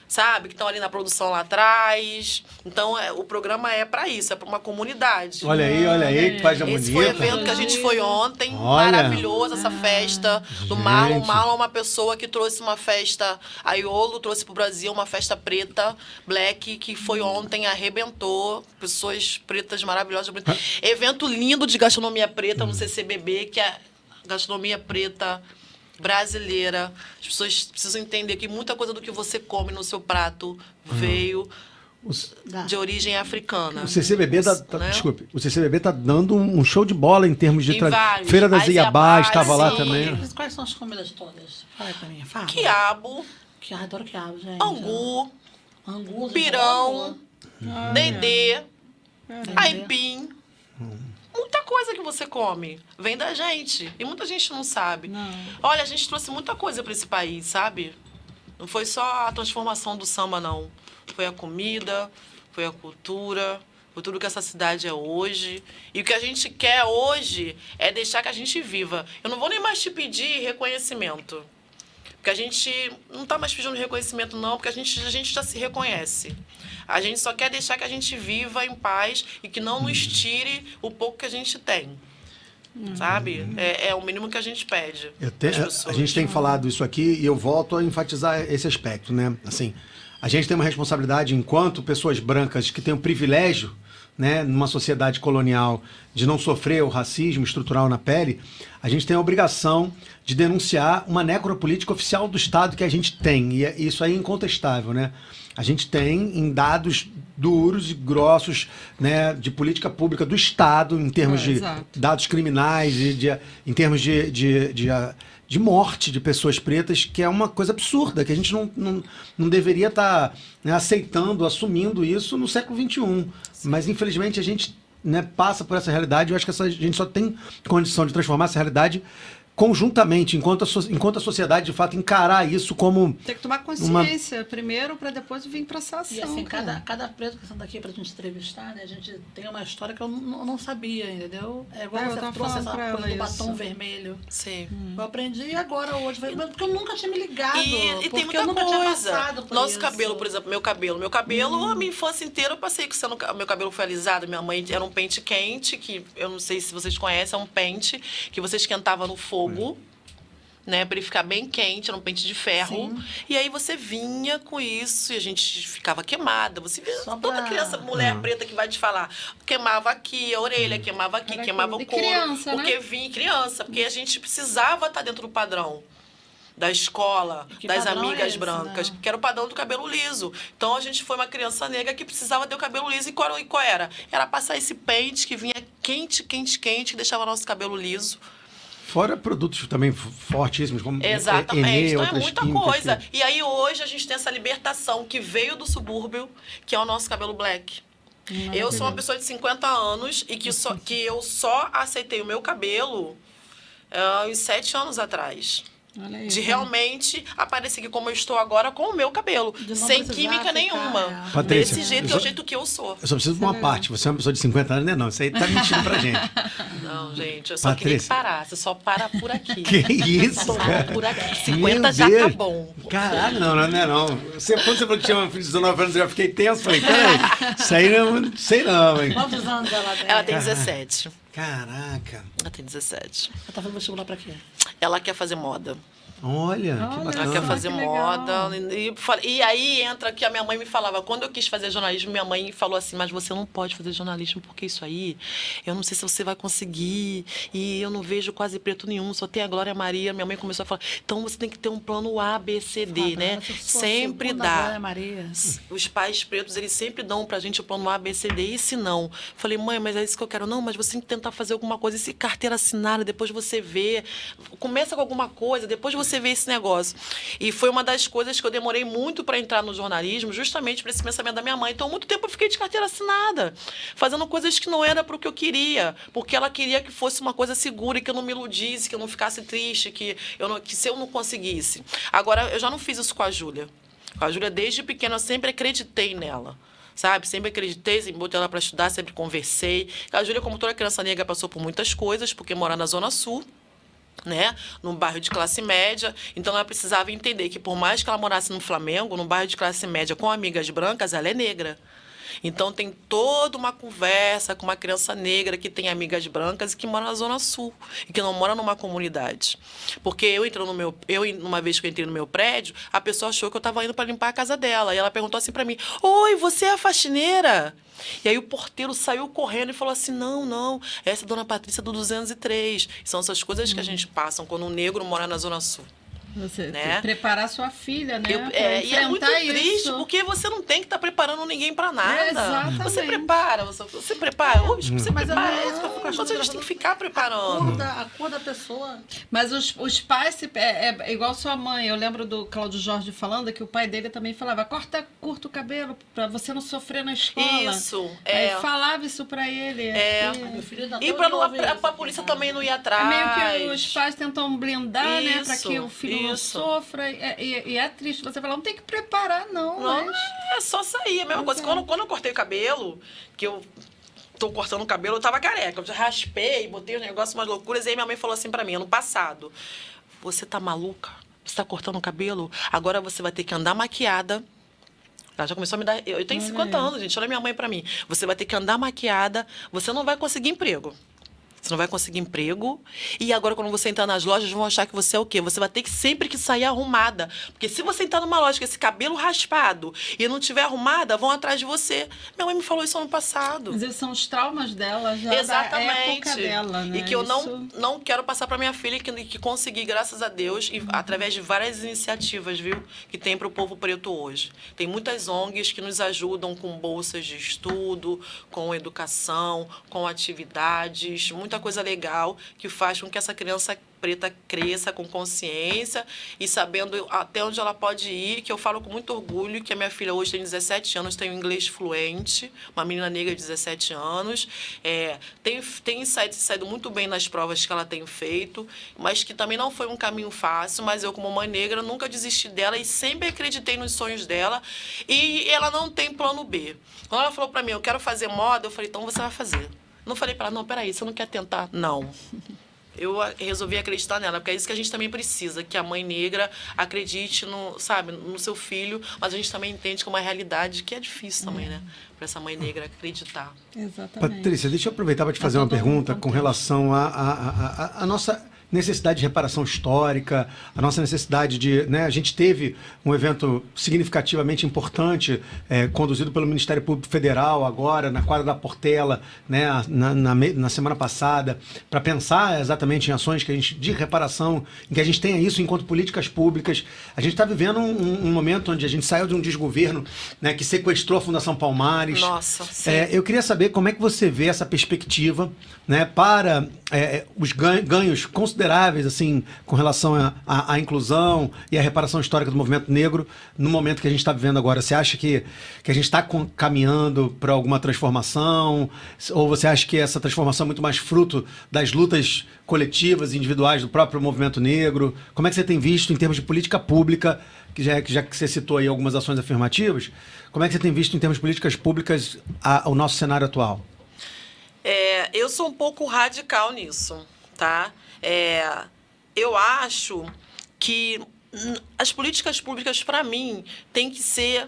[SPEAKER 3] sabe? Que estão ali na produção lá atrás. Então, o programa é para isso, é para uma comunidade.
[SPEAKER 2] Olha aí, que página bonita.
[SPEAKER 3] Esse foi o evento que a gente foi ontem.
[SPEAKER 2] Olha.
[SPEAKER 3] Maravilhoso essa festa do
[SPEAKER 2] Gente.
[SPEAKER 3] Marlon. O Marlon é uma pessoa que trouxe uma festa, a Iolo trouxe pro Brasil uma festa preta, black, que foi ontem, arrebentou. Pessoas pretas maravilhosas. Evento lindo de gastronomia preta no CCBB, que é gastronomia preta brasileira. As pessoas precisam entender que muita coisa do que você come no seu prato veio de origem africana.
[SPEAKER 2] O CCBB
[SPEAKER 3] né?
[SPEAKER 2] desculpe, o CCBB tá dando um show de bola em termos de
[SPEAKER 3] Em vários.
[SPEAKER 2] Feira das
[SPEAKER 3] As
[SPEAKER 2] Iabás,
[SPEAKER 3] Iabás,
[SPEAKER 2] estava lá
[SPEAKER 3] sim.
[SPEAKER 2] também.
[SPEAKER 5] Quais são as comidas todas? Fala aí pra mim. Fala.
[SPEAKER 3] Quiabo,
[SPEAKER 5] Adoro quiabo, gente.
[SPEAKER 3] angu,
[SPEAKER 5] Angu. gente,
[SPEAKER 3] pirão,
[SPEAKER 5] adoro.
[SPEAKER 3] dendê, aipim. Muita coisa que você come vem da gente. E muita gente não sabe.
[SPEAKER 4] Não.
[SPEAKER 3] Olha, a gente trouxe muita coisa para esse país, sabe? Não foi só a transformação do samba, não. Foi a comida, foi a cultura, foi tudo que essa cidade é hoje. E o que a gente quer hoje é deixar que a gente viva. Eu não vou nem mais te pedir reconhecimento. Porque a gente não está mais pedindo reconhecimento, não, porque a gente já se reconhece. A gente só quer deixar que a gente viva em paz e que não nos tire o pouco que a gente tem. Sabe? É o mínimo que a gente pede. das
[SPEAKER 2] A
[SPEAKER 3] pessoas.
[SPEAKER 2] gente tem falado isso aqui e eu volto a enfatizar esse aspecto, né? Assim, a gente tem uma responsabilidade enquanto pessoas brancas que têm o privilégio, né, numa sociedade colonial, de não sofrer o racismo estrutural na pele. A gente tem a obrigação de denunciar uma necropolítica oficial do Estado que a gente tem. E isso aí é incontestável, né? A gente tem em dados duros e grossos, né, de política pública do Estado, em termos de
[SPEAKER 4] exato.
[SPEAKER 2] dados criminais, e em termos de morte de pessoas pretas, que é uma coisa absurda, que a gente não deveria estar aceitando, assumindo isso no século XXI. Mas, infelizmente, a gente, né, passa por essa realidade. Eu acho que a gente só tem condição de transformar essa realidade conjuntamente, enquanto a sociedade de fato encarar isso como...
[SPEAKER 4] Tem que tomar consciência primeiro para depois vir para essa ação.
[SPEAKER 5] E assim,
[SPEAKER 4] cara.
[SPEAKER 5] cada preto que senta aqui pra gente entrevistar, né? A gente tem uma história que eu não sabia, entendeu? É igual
[SPEAKER 4] eu
[SPEAKER 5] você
[SPEAKER 4] tava
[SPEAKER 5] trouxe
[SPEAKER 4] falando
[SPEAKER 5] essa
[SPEAKER 4] pra
[SPEAKER 5] coisa
[SPEAKER 4] ela
[SPEAKER 5] do batom
[SPEAKER 4] isso.
[SPEAKER 5] vermelho.
[SPEAKER 3] Sim.
[SPEAKER 5] Eu aprendi agora hoje, porque eu nunca tinha me ligado.
[SPEAKER 3] E tem
[SPEAKER 5] porque
[SPEAKER 3] muita
[SPEAKER 5] eu nunca tinha
[SPEAKER 3] coisa.
[SPEAKER 5] passado por
[SPEAKER 3] Nosso
[SPEAKER 5] isso.
[SPEAKER 3] cabelo, por exemplo, meu cabelo. A minha infância inteira eu passei sendo. Meu cabelo foi alisado. Minha mãe era um pente quente, que eu não sei se vocês conhecem, é um pente que você esquentava no fogo. Né, para ele ficar bem quente, era um pente de ferro.
[SPEAKER 5] Sim.
[SPEAKER 3] E aí você vinha com isso e a gente ficava queimada. Você vê
[SPEAKER 5] Só
[SPEAKER 3] toda
[SPEAKER 5] pra-
[SPEAKER 3] criança, mulher preta que vai te falar, queimava aqui a orelha, queimava aqui,
[SPEAKER 4] Era
[SPEAKER 3] queimava
[SPEAKER 4] aquilo.
[SPEAKER 3] o
[SPEAKER 4] E
[SPEAKER 3] couro.
[SPEAKER 4] criança, né?
[SPEAKER 3] Porque vinha criança, porque a gente precisava estar dentro do padrão da escola,
[SPEAKER 5] E que
[SPEAKER 3] das
[SPEAKER 5] padrão é
[SPEAKER 3] amigas
[SPEAKER 5] esse,
[SPEAKER 3] brancas,
[SPEAKER 5] né?
[SPEAKER 3] que era o padrão do cabelo liso. Então a gente foi uma criança negra que precisava ter o cabelo liso. E qual era? Era passar esse pente que vinha quente, quente, quente, que deixava nosso cabelo liso.
[SPEAKER 2] Fora produtos também fortíssimos, como
[SPEAKER 3] Exatamente,
[SPEAKER 2] Enê,
[SPEAKER 3] então é
[SPEAKER 2] outras
[SPEAKER 3] muita
[SPEAKER 2] químicas
[SPEAKER 3] coisa.
[SPEAKER 2] que-
[SPEAKER 3] E aí hoje a gente tem essa libertação que veio do subúrbio, que é o nosso cabelo black. Eu sou uma pessoa de 50 anos e que eu só aceitei o meu cabelo uns 7 anos atrás.
[SPEAKER 4] Olha aí,
[SPEAKER 3] De
[SPEAKER 4] tá?
[SPEAKER 3] realmente aparecer aqui como eu estou agora com o meu cabelo.
[SPEAKER 5] De não
[SPEAKER 3] Sem
[SPEAKER 5] precisar
[SPEAKER 3] química
[SPEAKER 5] ficar,
[SPEAKER 3] nenhuma.
[SPEAKER 2] Patrícia,
[SPEAKER 3] Desse jeito,
[SPEAKER 2] eu
[SPEAKER 3] que é o
[SPEAKER 2] só-
[SPEAKER 3] jeito que eu sou.
[SPEAKER 2] Eu só preciso de uma parte. Você é uma pessoa de 50 anos, né? Não, isso aí tá mentindo pra gente.
[SPEAKER 3] Não, gente, eu só queria que
[SPEAKER 2] Patrícia.
[SPEAKER 3] parasse. Só para por aqui.
[SPEAKER 2] Que isso,
[SPEAKER 3] Só para
[SPEAKER 2] cara?
[SPEAKER 3] por aqui.
[SPEAKER 2] Meu
[SPEAKER 3] 50 já
[SPEAKER 2] Deus.
[SPEAKER 3] tá bom.
[SPEAKER 2] Caralho, não é não. Quando você falou que tinha uma filha de 19 anos, eu já fiquei tenso. Falei, cara, isso aí não sei não, hein?
[SPEAKER 5] Quantos anos ela tem?
[SPEAKER 3] Ela tem 17.
[SPEAKER 2] Caraca.
[SPEAKER 3] Ela tem 17.
[SPEAKER 5] Ela tá fazendo vestibular pra quê?
[SPEAKER 3] Ela quer fazer moda.
[SPEAKER 2] Olha, que
[SPEAKER 4] Olha
[SPEAKER 3] Ela
[SPEAKER 2] bacana.
[SPEAKER 3] quer
[SPEAKER 4] só,
[SPEAKER 3] fazer
[SPEAKER 4] que legal.
[SPEAKER 3] moda. E aí entra que a minha mãe me falava, quando eu quis fazer jornalismo, minha mãe falou assim, mas você não pode fazer jornalismo, porque isso aí, eu não sei se você vai conseguir, e eu não vejo quase preto nenhum, só tem a Glória Maria. Minha mãe começou a falar, então você tem que ter um plano A, B, C, D, né?
[SPEAKER 5] Mas eu sou a
[SPEAKER 3] Sempre
[SPEAKER 5] segunda
[SPEAKER 3] dá.
[SPEAKER 5] Glória Maria.
[SPEAKER 3] Os pais pretos, eles sempre dão pra gente o plano A, B, C, D, e se não? Falei, mãe, mas é isso que eu quero. Não, mas você tem que tentar fazer alguma coisa. E se carteira assinada, depois você vê. Começa com alguma coisa, depois você vê esse negócio. E foi uma das coisas que eu demorei muito para entrar no jornalismo, justamente por esse pensamento da minha mãe. Então, muito tempo eu fiquei de carteira assinada, fazendo coisas que não era para o que eu queria, porque ela queria que fosse uma coisa segura e que eu não me iludisse, que eu não ficasse triste, que se eu não conseguisse. Agora, eu já não fiz isso com a Júlia. Com a Júlia, desde pequena, eu sempre acreditei nela. Sabe? Sempre acreditei, sempre botei ela para estudar, sempre conversei. A Júlia, como toda criança negra, passou por muitas coisas, porque mora na Zona Sul, né, num bairro de classe média, então ela precisava entender que por mais que ela morasse no Flamengo, num bairro de classe média com amigas brancas, ela é negra. Então tem toda uma conversa com uma criança negra que tem amigas brancas e que mora na Zona Sul e que não mora numa comunidade. Porque uma vez que eu entrei no meu prédio, a pessoa achou que eu estava indo para limpar a casa dela e ela perguntou assim para mim: "Oi, você é a faxineira?" E aí o porteiro saiu correndo e falou assim, não, essa é a dona Patrícia do 203. São essas coisas que a gente passa quando um negro mora na Zona Sul.
[SPEAKER 4] Você
[SPEAKER 3] Né?
[SPEAKER 4] preparar sua filha, né? pra
[SPEAKER 3] E é muito
[SPEAKER 4] enfrentar
[SPEAKER 3] triste,
[SPEAKER 4] isso.
[SPEAKER 3] porque você não tem que estar preparando ninguém para nada.
[SPEAKER 4] Exatamente.
[SPEAKER 3] Você prepara, você prepara. Hoje você
[SPEAKER 5] Mas
[SPEAKER 3] prepara.
[SPEAKER 5] é isso que eu fico achando
[SPEAKER 3] Mas a gente tem que ficar
[SPEAKER 5] A
[SPEAKER 3] preparando.
[SPEAKER 5] cor da pessoa.
[SPEAKER 4] Mas os pais, é igual sua mãe. Eu lembro do Cláudio Jorge falando que o pai dele também falava, curta o cabelo pra você não sofrer na escola.
[SPEAKER 3] Isso,
[SPEAKER 4] Aí falava isso pra ele.
[SPEAKER 5] Meu filho ainda
[SPEAKER 3] E
[SPEAKER 5] até hoje ouve
[SPEAKER 3] para
[SPEAKER 5] isso
[SPEAKER 3] a polícia
[SPEAKER 5] aqui,
[SPEAKER 3] também não ir
[SPEAKER 4] É
[SPEAKER 3] atrás.
[SPEAKER 4] meio que os pais tentam blindar, né? Pra
[SPEAKER 3] Isso,
[SPEAKER 4] que o filho não
[SPEAKER 3] isso.
[SPEAKER 4] sofra. E é triste você falar, não tem que preparar, não.
[SPEAKER 3] Não,
[SPEAKER 4] mas...
[SPEAKER 3] é só sair. A mesma coisa. Quando eu cortei o cabelo, que eu tô cortando o cabelo, eu tava careca. Eu já raspei, botei os negócios, umas loucuras. E aí minha mãe falou assim pra mim, ano passado: "Você tá maluca? Você tá cortando o cabelo? Agora você vai ter que andar maquiada." Ela já começou a me dar... Eu tenho 50 anos, gente. Olha minha mãe pra mim. "Você vai ter que andar maquiada, você não vai conseguir emprego. Você não vai conseguir emprego. E agora, quando você entrar nas lojas, vão achar que você é o quê? Você vai ter que sempre que sair arrumada. Porque se você entrar numa loja com esse cabelo raspado e não tiver arrumada, vão atrás de você." Minha mãe me falou isso ano passado.
[SPEAKER 4] Mas esses são os traumas dela, já
[SPEAKER 3] Exatamente.
[SPEAKER 4] da época dela, né?
[SPEAKER 3] E que eu
[SPEAKER 4] Isso-
[SPEAKER 3] não quero passar para minha filha, que consegui, graças a Deus, e através de várias iniciativas, viu, que tem para o povo preto hoje. Tem muitas ONGs que nos ajudam com bolsas de estudo, com educação, com atividades, muita coisa legal que faz com que essa criança preta cresça com consciência e sabendo até onde ela pode ir, que eu falo com muito orgulho que a minha filha hoje tem 17 anos, tem um inglês fluente, uma menina negra de 17 anos, tem saído muito bem nas provas que ela tem feito, mas que também não foi um caminho fácil, mas eu, como mãe negra, nunca desisti dela e sempre acreditei nos sonhos dela, e ela não tem plano B. Quando ela falou para mim, eu quero fazer moda, eu falei, então você vai fazer. Não falei para ela, não, peraí, você não quer tentar? Não. Eu resolvi acreditar nela, porque é isso que a gente também precisa, que a mãe negra acredite no seu filho, mas a gente também entende que é uma realidade que é difícil também, né? Para essa mãe negra acreditar.
[SPEAKER 4] Exatamente.
[SPEAKER 2] Patrícia, deixa eu aproveitar para te fazer uma pergunta com relação à nossa necessidade de reparação histórica, a nossa necessidade de... Né, a gente teve um evento significativamente importante, conduzido pelo Ministério Público Federal agora, na quadra da Portela, né, na semana passada, para pensar exatamente em ações de reparação, em que a gente tenha isso enquanto políticas públicas. A gente está vivendo um momento onde a gente saiu de um desgoverno, né, que sequestrou a Fundação Palmares.
[SPEAKER 3] Nossa, sim.
[SPEAKER 2] Eu queria saber como é que você vê essa perspectiva, né, para os ganhos consideráveis assim, com relação à inclusão e à reparação histórica do movimento negro no momento que a gente está vivendo agora. Você acha que a gente está caminhando para alguma transformação? Ou você acha que essa transformação é muito mais fruto das lutas coletivas e individuais do próprio movimento negro? Como é que você tem visto em termos de política pública, já que você citou aí algumas ações afirmativas, como é que você tem visto em termos de políticas públicas o nosso cenário atual?
[SPEAKER 3] Eu sou um pouco radical nisso, tá? Eu acho que as políticas públicas, para mim, tem que ser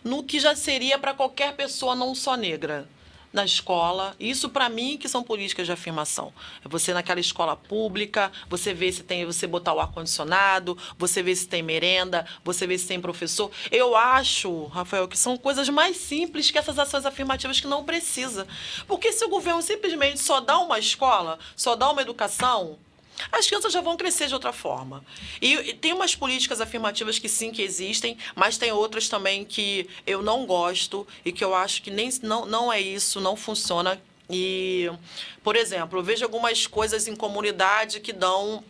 [SPEAKER 3] no que já seria para qualquer pessoa não só negra. Na escola, isso para mim que são políticas de afirmação. É você naquela escola pública, você vê se tem, você botar o ar-condicionado, você vê se tem merenda, você vê se tem professor. Eu acho, Rafael, que são coisas mais simples que essas ações afirmativas que não precisa. Porque se o governo simplesmente só dá uma escola, só dá uma educação, as crianças já vão crescer de outra forma. E tem umas políticas afirmativas que sim, que existem, mas tem outras também que eu não gosto e que eu acho que não é isso, não funciona. E, por exemplo, eu vejo algumas coisas em comunidade que dão...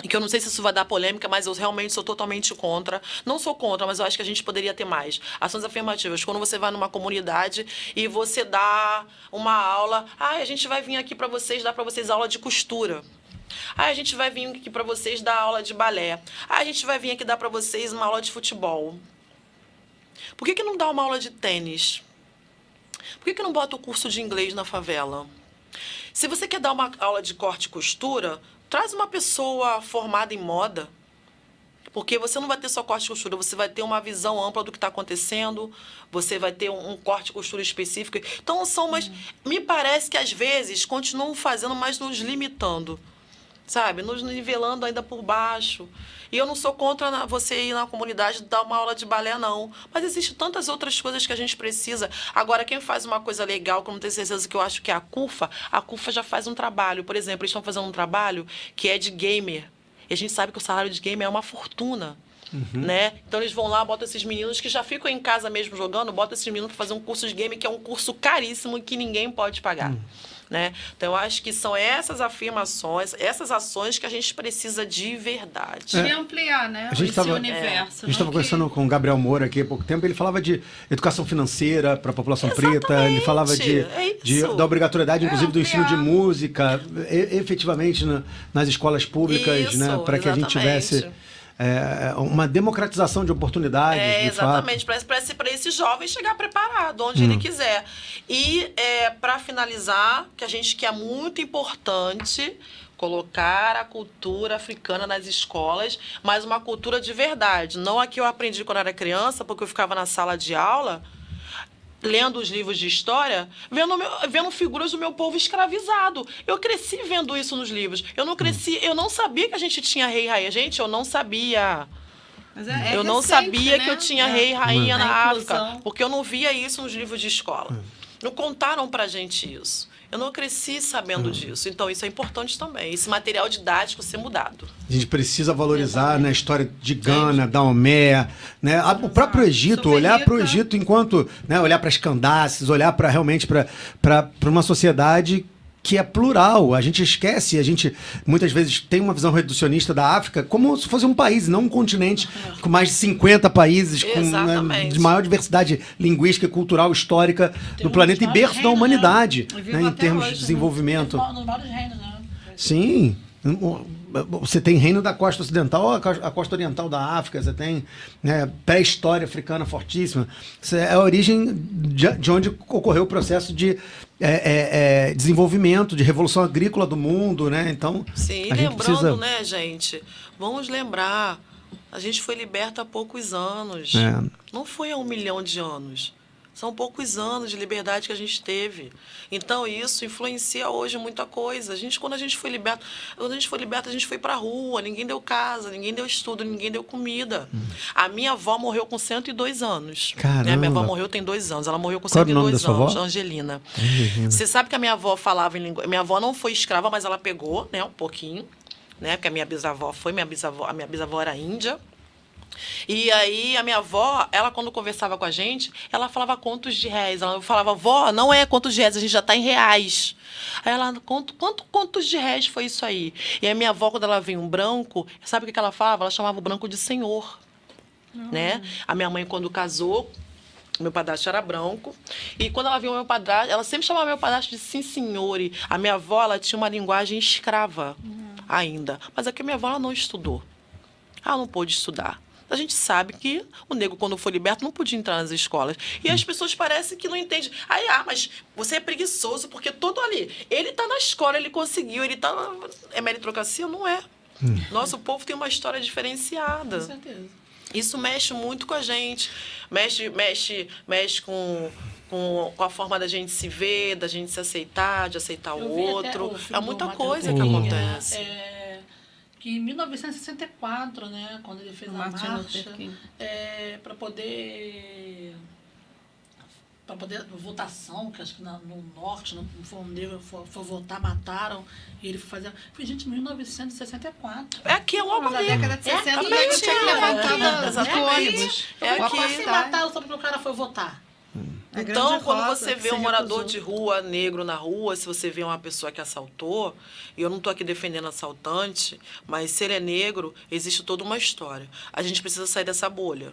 [SPEAKER 3] que eu não sei se isso vai dar polêmica, mas eu realmente sou totalmente contra. Não sou contra, mas eu acho que a gente poderia ter mais. Ações afirmativas. Quando você vai numa comunidade e você dá uma aula... a gente vai vir aqui para vocês, dar para vocês aula de costura. A gente vai vir aqui para vocês dar aula de balé. A gente vai vir aqui dar para vocês uma aula de futebol. Por que não dá uma aula de tênis? Por que não bota o curso de inglês na favela? Se você quer dar uma aula de corte e costura, traz uma pessoa formada em moda. Porque você não vai ter só corte e costura, você vai ter uma visão ampla do que está acontecendo, você vai ter um corte e costura específico. Então, me parece que, às vezes, continuam fazendo, mas nos limitando. Sabe? Nos nivelando ainda por baixo. E eu não sou contra você ir na comunidade dar uma aula de balé, não. Mas existem tantas outras coisas que a gente precisa. Agora, quem faz uma coisa legal, que eu não tenho certeza que eu acho que é a CUFA já faz um trabalho. Por exemplo, eles estão fazendo um trabalho que é de gamer. E a gente sabe que o salário de gamer é uma fortuna. Né? Então eles vão lá, botam esses meninos que já ficam em casa mesmo jogando, botam esses meninos para fazer um curso de game que é um curso caríssimo e que ninguém pode pagar. Né? Então eu acho que são essas afirmações, essas ações que a gente precisa de verdade.
[SPEAKER 4] E ampliar, né? Esse universo.
[SPEAKER 2] A gente estava conversando com o Gabriel Moura aqui há pouco tempo, ele falava de educação financeira para a população preta, ele falava da obrigatoriedade, inclusive, do ensino de música, efetivamente nas escolas públicas, né? Para que a gente tivesse... uma democratização de oportunidades, de
[SPEAKER 3] exatamente, para esse jovem chegar preparado, onde ele quiser. E, para finalizar, que é muito importante colocar a cultura africana nas escolas, mas uma cultura de verdade. Não a que eu aprendi quando era criança, porque eu ficava na sala de aula... lendo os livros de história, vendo figuras do meu povo escravizado. Eu cresci vendo isso nos livros. Eu não sabia que a gente tinha rei e rainha. Gente, eu não sabia.
[SPEAKER 4] Mas
[SPEAKER 3] eu não sabia que eu tinha rei e rainha na África, porque eu não via isso nos livros de escola. Não contaram pra gente isso. Eu não cresci sabendo disso. Então, isso é importante também. Esse material didático ser mudado.
[SPEAKER 2] A gente precisa valorizar, né, a história de Gana, Daomé, né, o próprio Egito, olhar para o Egito enquanto... Né, olhar para as Candaces, olhar realmente para uma sociedade que é plural. A gente esquece, a gente muitas vezes tem uma visão reducionista da África como se fosse um país, não um continente com mais de 50 países, com
[SPEAKER 3] Exatamente.
[SPEAKER 2] de maior diversidade linguística, cultural, histórica do
[SPEAKER 5] um
[SPEAKER 2] planeta e
[SPEAKER 5] dos
[SPEAKER 2] berço
[SPEAKER 5] maiores
[SPEAKER 2] da
[SPEAKER 5] reinos,
[SPEAKER 2] humanidade,
[SPEAKER 4] né? E
[SPEAKER 2] né,
[SPEAKER 4] vivo
[SPEAKER 2] em
[SPEAKER 4] até
[SPEAKER 2] termos
[SPEAKER 4] hoje,
[SPEAKER 2] de
[SPEAKER 4] né?
[SPEAKER 2] desenvolvimento.
[SPEAKER 5] Nos vários reinos, né?
[SPEAKER 2] Sim. Você tem reino da costa ocidental, a costa oriental da África, você tem, né, pré-história africana fortíssima. Isso é a origem de onde ocorreu o processo de desenvolvimento, de revolução agrícola do mundo, né? Então,
[SPEAKER 3] Sim, e
[SPEAKER 2] a gente
[SPEAKER 3] lembrando,
[SPEAKER 2] precisa...
[SPEAKER 3] né, gente? Vamos lembrar, a gente foi liberta há poucos anos.
[SPEAKER 2] É.
[SPEAKER 3] Não foi há 1 milhão de anos. São poucos anos de liberdade que a gente teve. Então, isso influencia hoje muita coisa. Quando a gente foi liberta, a gente foi para a rua, ninguém deu casa, ninguém deu estudo, ninguém deu comida. A minha avó morreu com 102 anos.
[SPEAKER 2] Caramba.
[SPEAKER 3] Né? Minha avó morreu tem 2 anos. Ela morreu com
[SPEAKER 2] Qual era o nome
[SPEAKER 3] 102
[SPEAKER 2] da sua
[SPEAKER 3] anos.
[SPEAKER 2] avó?
[SPEAKER 3] Angelina. Você sabe que a minha avó falava em língua... Minha avó não foi escrava, mas ela pegou, né, um pouquinho. Né? Porque a minha bisavó foi, a minha bisavó era índia. E aí, a minha avó, ela quando conversava com a gente, ela falava contos de réis. Ela falava, vó, não é contos de réis, a gente já está em reais. Aí ela, quantos de réis foi isso aí? E a minha avó, quando ela via um branco, sabe o que ela falava? Ela chamava o branco de senhor. Né? A minha mãe, quando casou, meu padrasto era branco. E quando ela viu o meu padrasto, ela sempre chamava meu padrasto de sim, senhore. A minha avó, ela tinha uma linguagem escrava ainda. Mas é que a minha avó, ela não estudou. Ela não pôde estudar. A gente sabe que o negro, quando foi liberto, não podia entrar nas escolas. E as pessoas parecem que não entendem. Aí, mas você é preguiçoso, porque todo ali. Ele está na escola, ele conseguiu, ele está... É meritocracia? Não é. Nosso povo tem uma história diferenciada.
[SPEAKER 5] Com certeza.
[SPEAKER 3] Isso mexe muito com a gente. Mexe com a forma da gente se ver, da gente se aceitar, de aceitar
[SPEAKER 5] Eu
[SPEAKER 3] o
[SPEAKER 5] vi até
[SPEAKER 3] outro.
[SPEAKER 5] o filme
[SPEAKER 3] É
[SPEAKER 5] do
[SPEAKER 3] muita
[SPEAKER 5] Martin
[SPEAKER 3] coisa
[SPEAKER 5] Luther
[SPEAKER 3] que
[SPEAKER 5] King,
[SPEAKER 3] acontece.
[SPEAKER 5] Que em 1964, né, quando ele fez a
[SPEAKER 4] Martin
[SPEAKER 5] marcha,
[SPEAKER 4] Luther King.
[SPEAKER 5] para poder votação, que acho que no norte, não foi um negro, foi votar, mataram, e ele foi fazer... Foi, gente, 1964.
[SPEAKER 3] É aqui, é logo
[SPEAKER 4] Na
[SPEAKER 3] ali.
[SPEAKER 4] década de 60,
[SPEAKER 3] aqui,
[SPEAKER 4] o nego tinha que levantar
[SPEAKER 3] exatamente.
[SPEAKER 4] do ônibus.
[SPEAKER 3] É
[SPEAKER 5] Como
[SPEAKER 3] aqui.
[SPEAKER 5] assim mataram só porque o cara foi votar?
[SPEAKER 4] A
[SPEAKER 3] Então,
[SPEAKER 4] grande
[SPEAKER 3] quando
[SPEAKER 4] roda
[SPEAKER 3] você
[SPEAKER 4] que
[SPEAKER 3] vê
[SPEAKER 4] se
[SPEAKER 3] um morador
[SPEAKER 4] recusou.
[SPEAKER 3] de rua, negro na rua, se você vê uma pessoa que assaltou, e eu não estou aqui defendendo assaltante, mas se ele é negro, existe toda uma história. A gente precisa sair dessa bolha.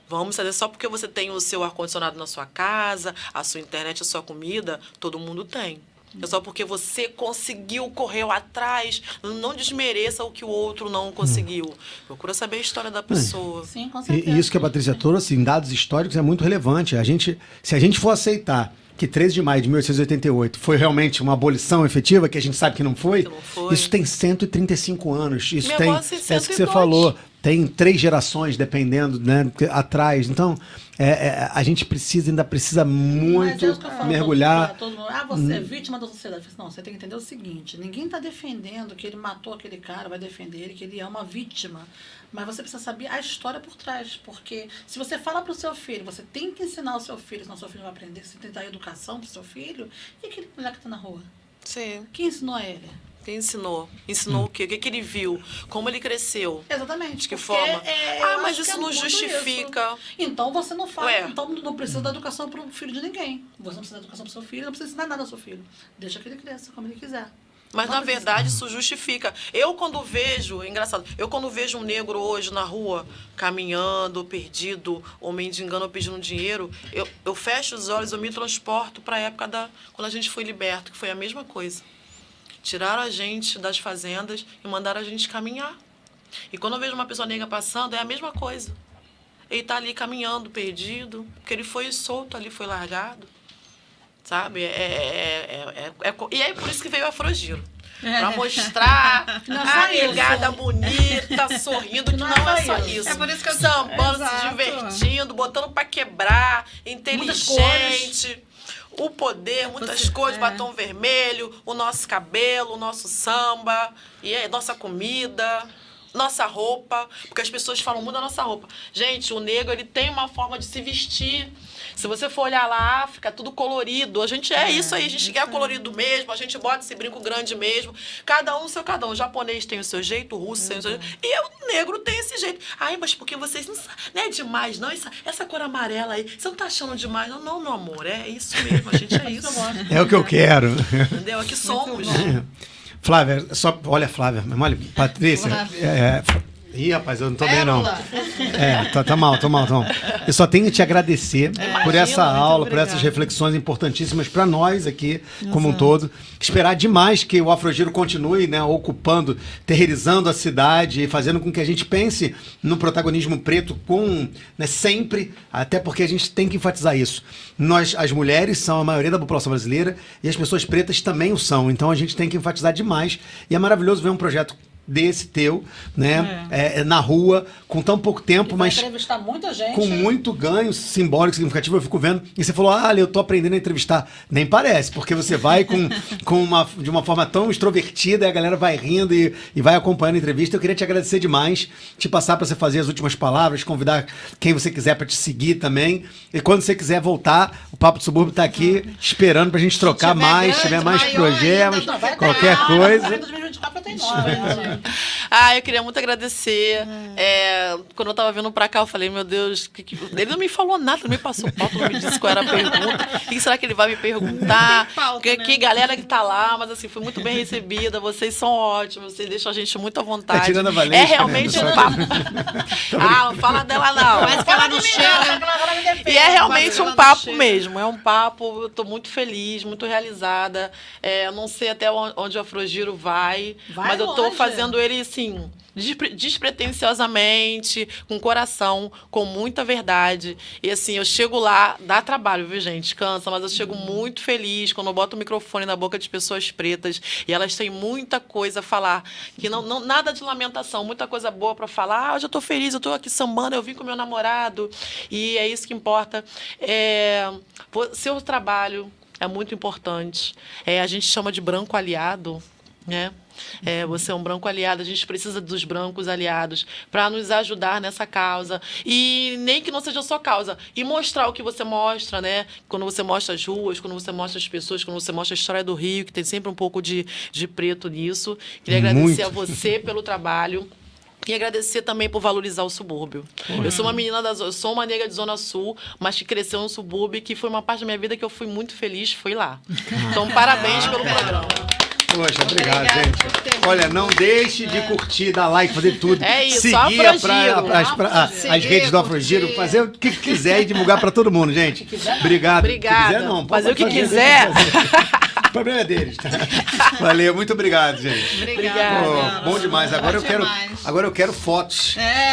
[SPEAKER 3] Vamos sair só porque você tem o seu ar-condicionado na sua casa, a sua internet, a sua comida, todo mundo tem. É só porque você conseguiu, correu atrás, não desmereça o que o outro não conseguiu. Procura saber a história da pessoa.
[SPEAKER 5] Sim, com certeza.
[SPEAKER 2] E isso que a Patrícia trouxe, em dados históricos, é muito relevante. Se a gente for aceitar que 13 de maio de 1888 foi realmente uma abolição efetiva, que a gente sabe que não foi,
[SPEAKER 3] Que não foi.
[SPEAKER 2] isso tem 135 anos. Isso
[SPEAKER 3] Minha
[SPEAKER 2] tem,
[SPEAKER 3] avó,
[SPEAKER 2] é isso que
[SPEAKER 3] 102.
[SPEAKER 2] você falou, tem 3 gerações, dependendo, né, atrás. Então, a gente ainda precisa muito
[SPEAKER 5] Mas é isso que eu falo
[SPEAKER 2] mergulhar.
[SPEAKER 5] pra todo mundo. Você é vítima da sociedade. Não, você tem que entender o seguinte, ninguém está defendendo que ele matou aquele cara, vai defender ele, que ele é uma vítima. Mas você precisa saber a história por trás. Porque se você fala para o seu filho, você tem que ensinar o seu filho, senão o seu filho não vai aprender, você tem que dar educação para o seu filho, e aquele mulher que está na rua?
[SPEAKER 3] Sim.
[SPEAKER 5] Quem ensinou a ele?
[SPEAKER 3] Quem ensinou? Ensinou o quê? O que ele viu? Como ele cresceu?
[SPEAKER 5] Exatamente.
[SPEAKER 3] De que
[SPEAKER 5] porque,
[SPEAKER 3] forma?
[SPEAKER 5] eu
[SPEAKER 3] Mas
[SPEAKER 5] acho
[SPEAKER 3] isso
[SPEAKER 5] que é
[SPEAKER 3] não
[SPEAKER 5] muito
[SPEAKER 3] justifica.
[SPEAKER 5] isso. Então você não faz,
[SPEAKER 3] Ué.
[SPEAKER 5] então não precisa dar educação para o filho de ninguém. Você não precisa dar educação para o seu filho, não precisa ensinar nada ao seu filho. Deixa que ele cresça como ele quiser.
[SPEAKER 3] Mas,
[SPEAKER 5] Não
[SPEAKER 3] na
[SPEAKER 5] precisa.
[SPEAKER 3] verdade, isso justifica. Eu, quando vejo... É engraçado. Eu, quando vejo um negro hoje na rua, caminhando, perdido, ou mendigando, ou pedindo dinheiro, eu fecho os olhos, eu me transporto para a época quando a gente foi liberto, que foi a mesma coisa. Tiraram a gente das fazendas e mandaram a gente caminhar. E quando eu vejo uma pessoa negra passando, é a mesma coisa. Ele está ali caminhando, perdido, porque ele foi solto ali, foi largado. Sabe? E é por isso que veio o Afrogiro. Pra mostrar
[SPEAKER 5] Não é
[SPEAKER 3] a
[SPEAKER 5] só isso.
[SPEAKER 3] negada bonita, sorrindo, que não é só isso.
[SPEAKER 4] É por isso que eu-
[SPEAKER 3] Sambando, se
[SPEAKER 4] Exato.
[SPEAKER 3] divertindo, botando pra quebrar, inteligente. O poder, muitas cores, batom vermelho, o nosso cabelo, o nosso samba, e a nossa comida. nossa roupa, porque as pessoas falam muito da nossa roupa. Gente, o negro, ele tem uma forma de se vestir. Se você for olhar lá a África, tudo colorido. A gente é isso aí, a gente quer colorido mesmo, a gente bota esse brinco grande mesmo. Cada um o seu cada um. O japonês tem o seu jeito, o russo tem o seu jeito. E o negro tem esse jeito. Ai, mas porque vocês não é demais, não? Essa cor amarela aí, você não tá achando demais? Não, não, meu amor, é isso mesmo, a gente é isso.
[SPEAKER 2] É o que eu quero.
[SPEAKER 3] Entendeu? Aqui somos.
[SPEAKER 2] Flávia, olha, Flávia, olha, Patrícia. Ih, rapaz, eu não tô bem, não. Tá mal. Eu só tenho que te agradecer por essa aula, por essas reflexões importantíssimas para nós aqui, como um todo. Esperar demais que o Afrogiro continue, né, ocupando, terrorizando a cidade e fazendo com que a gente pense no protagonismo preto sempre, até porque a gente tem que enfatizar isso. Nós, as mulheres, são a maioria da população brasileira e as pessoas pretas também o são. Então a gente tem que enfatizar demais. E é maravilhoso ver um projeto desse teu, né, na rua, com tão pouco tempo, mas
[SPEAKER 5] entrevistar muita gente,
[SPEAKER 2] com muito ganho simbólico, significativo. Eu fico vendo, e você falou, eu tô aprendendo a entrevistar. Nem parece, porque você vai de uma forma tão extrovertida, e a galera vai rindo e vai acompanhando a entrevista. Eu queria te agradecer demais, te passar para você fazer as últimas palavras, convidar quem você quiser para te seguir também, e quando você quiser voltar, o Papo do Subúrbio tá aqui esperando pra gente trocar mais, tiver mais projetos, qualquer coisa.
[SPEAKER 5] 2024 tem 9,
[SPEAKER 3] eu queria muito agradecer. Quando eu tava vindo pra cá, eu falei, meu Deus, ele não me falou nada, não me passou pauta, não me disse qual era a pergunta. O que será que ele vai me perguntar? Que galera que tá lá, mas assim, foi muito bem recebida. Vocês são ótimos, vocês deixam a gente muito à vontade.
[SPEAKER 2] Tá tirando a Valesca,
[SPEAKER 3] é realmente um papo. Não fala dela não.
[SPEAKER 4] Mas que ela não cheira.
[SPEAKER 3] E é realmente um papo mesmo. É um papo, eu tô muito feliz, muito realizada. Eu não sei até onde o Afrogiro vai, mas eu tô fazendo ele, assim, despretensiosamente, com coração, com muita verdade. E, assim, eu chego lá, dá trabalho, viu, gente? Cansa, mas eu chego muito feliz quando eu boto o microfone na boca de pessoas pretas e elas têm muita coisa a falar. Que nada de lamentação, muita coisa boa para falar. Hoje eu tô feliz, eu tô aqui sambando, eu vim com meu namorado. E é isso que importa. Seu trabalho é muito importante. A gente chama de branco aliado, né? Você é um branco aliado, a gente precisa dos brancos aliados para nos ajudar nessa causa. E nem que não seja só causa. E mostrar o que você mostra, né? Quando você mostra as ruas, quando você mostra as pessoas, quando você mostra a história do Rio, que tem sempre um pouco de preto nisso. Queria agradecer a você pelo trabalho. E agradecer também por valorizar o subúrbio. Eu sou uma menina eu sou uma negra de Zona Sul, mas que cresceu no subúrbio, que foi uma parte da minha vida que eu fui muito feliz, foi lá. Então, parabéns pelo programa.
[SPEAKER 2] Poxa, obrigado, gente. Olha, não deixe de curtir, dar like, fazer tudo.
[SPEAKER 3] É isso,
[SPEAKER 2] seguir as redes do Afrogiro, fazer o que quiser e divulgar para todo mundo, gente. Obrigado.
[SPEAKER 3] Obrigada.
[SPEAKER 2] Quiser, não,
[SPEAKER 3] fazer o que quiser.
[SPEAKER 2] O problema é deles, tá? Valeu, muito obrigado, gente.
[SPEAKER 4] Obrigada.
[SPEAKER 2] Bom demais. Agora eu quero fotos.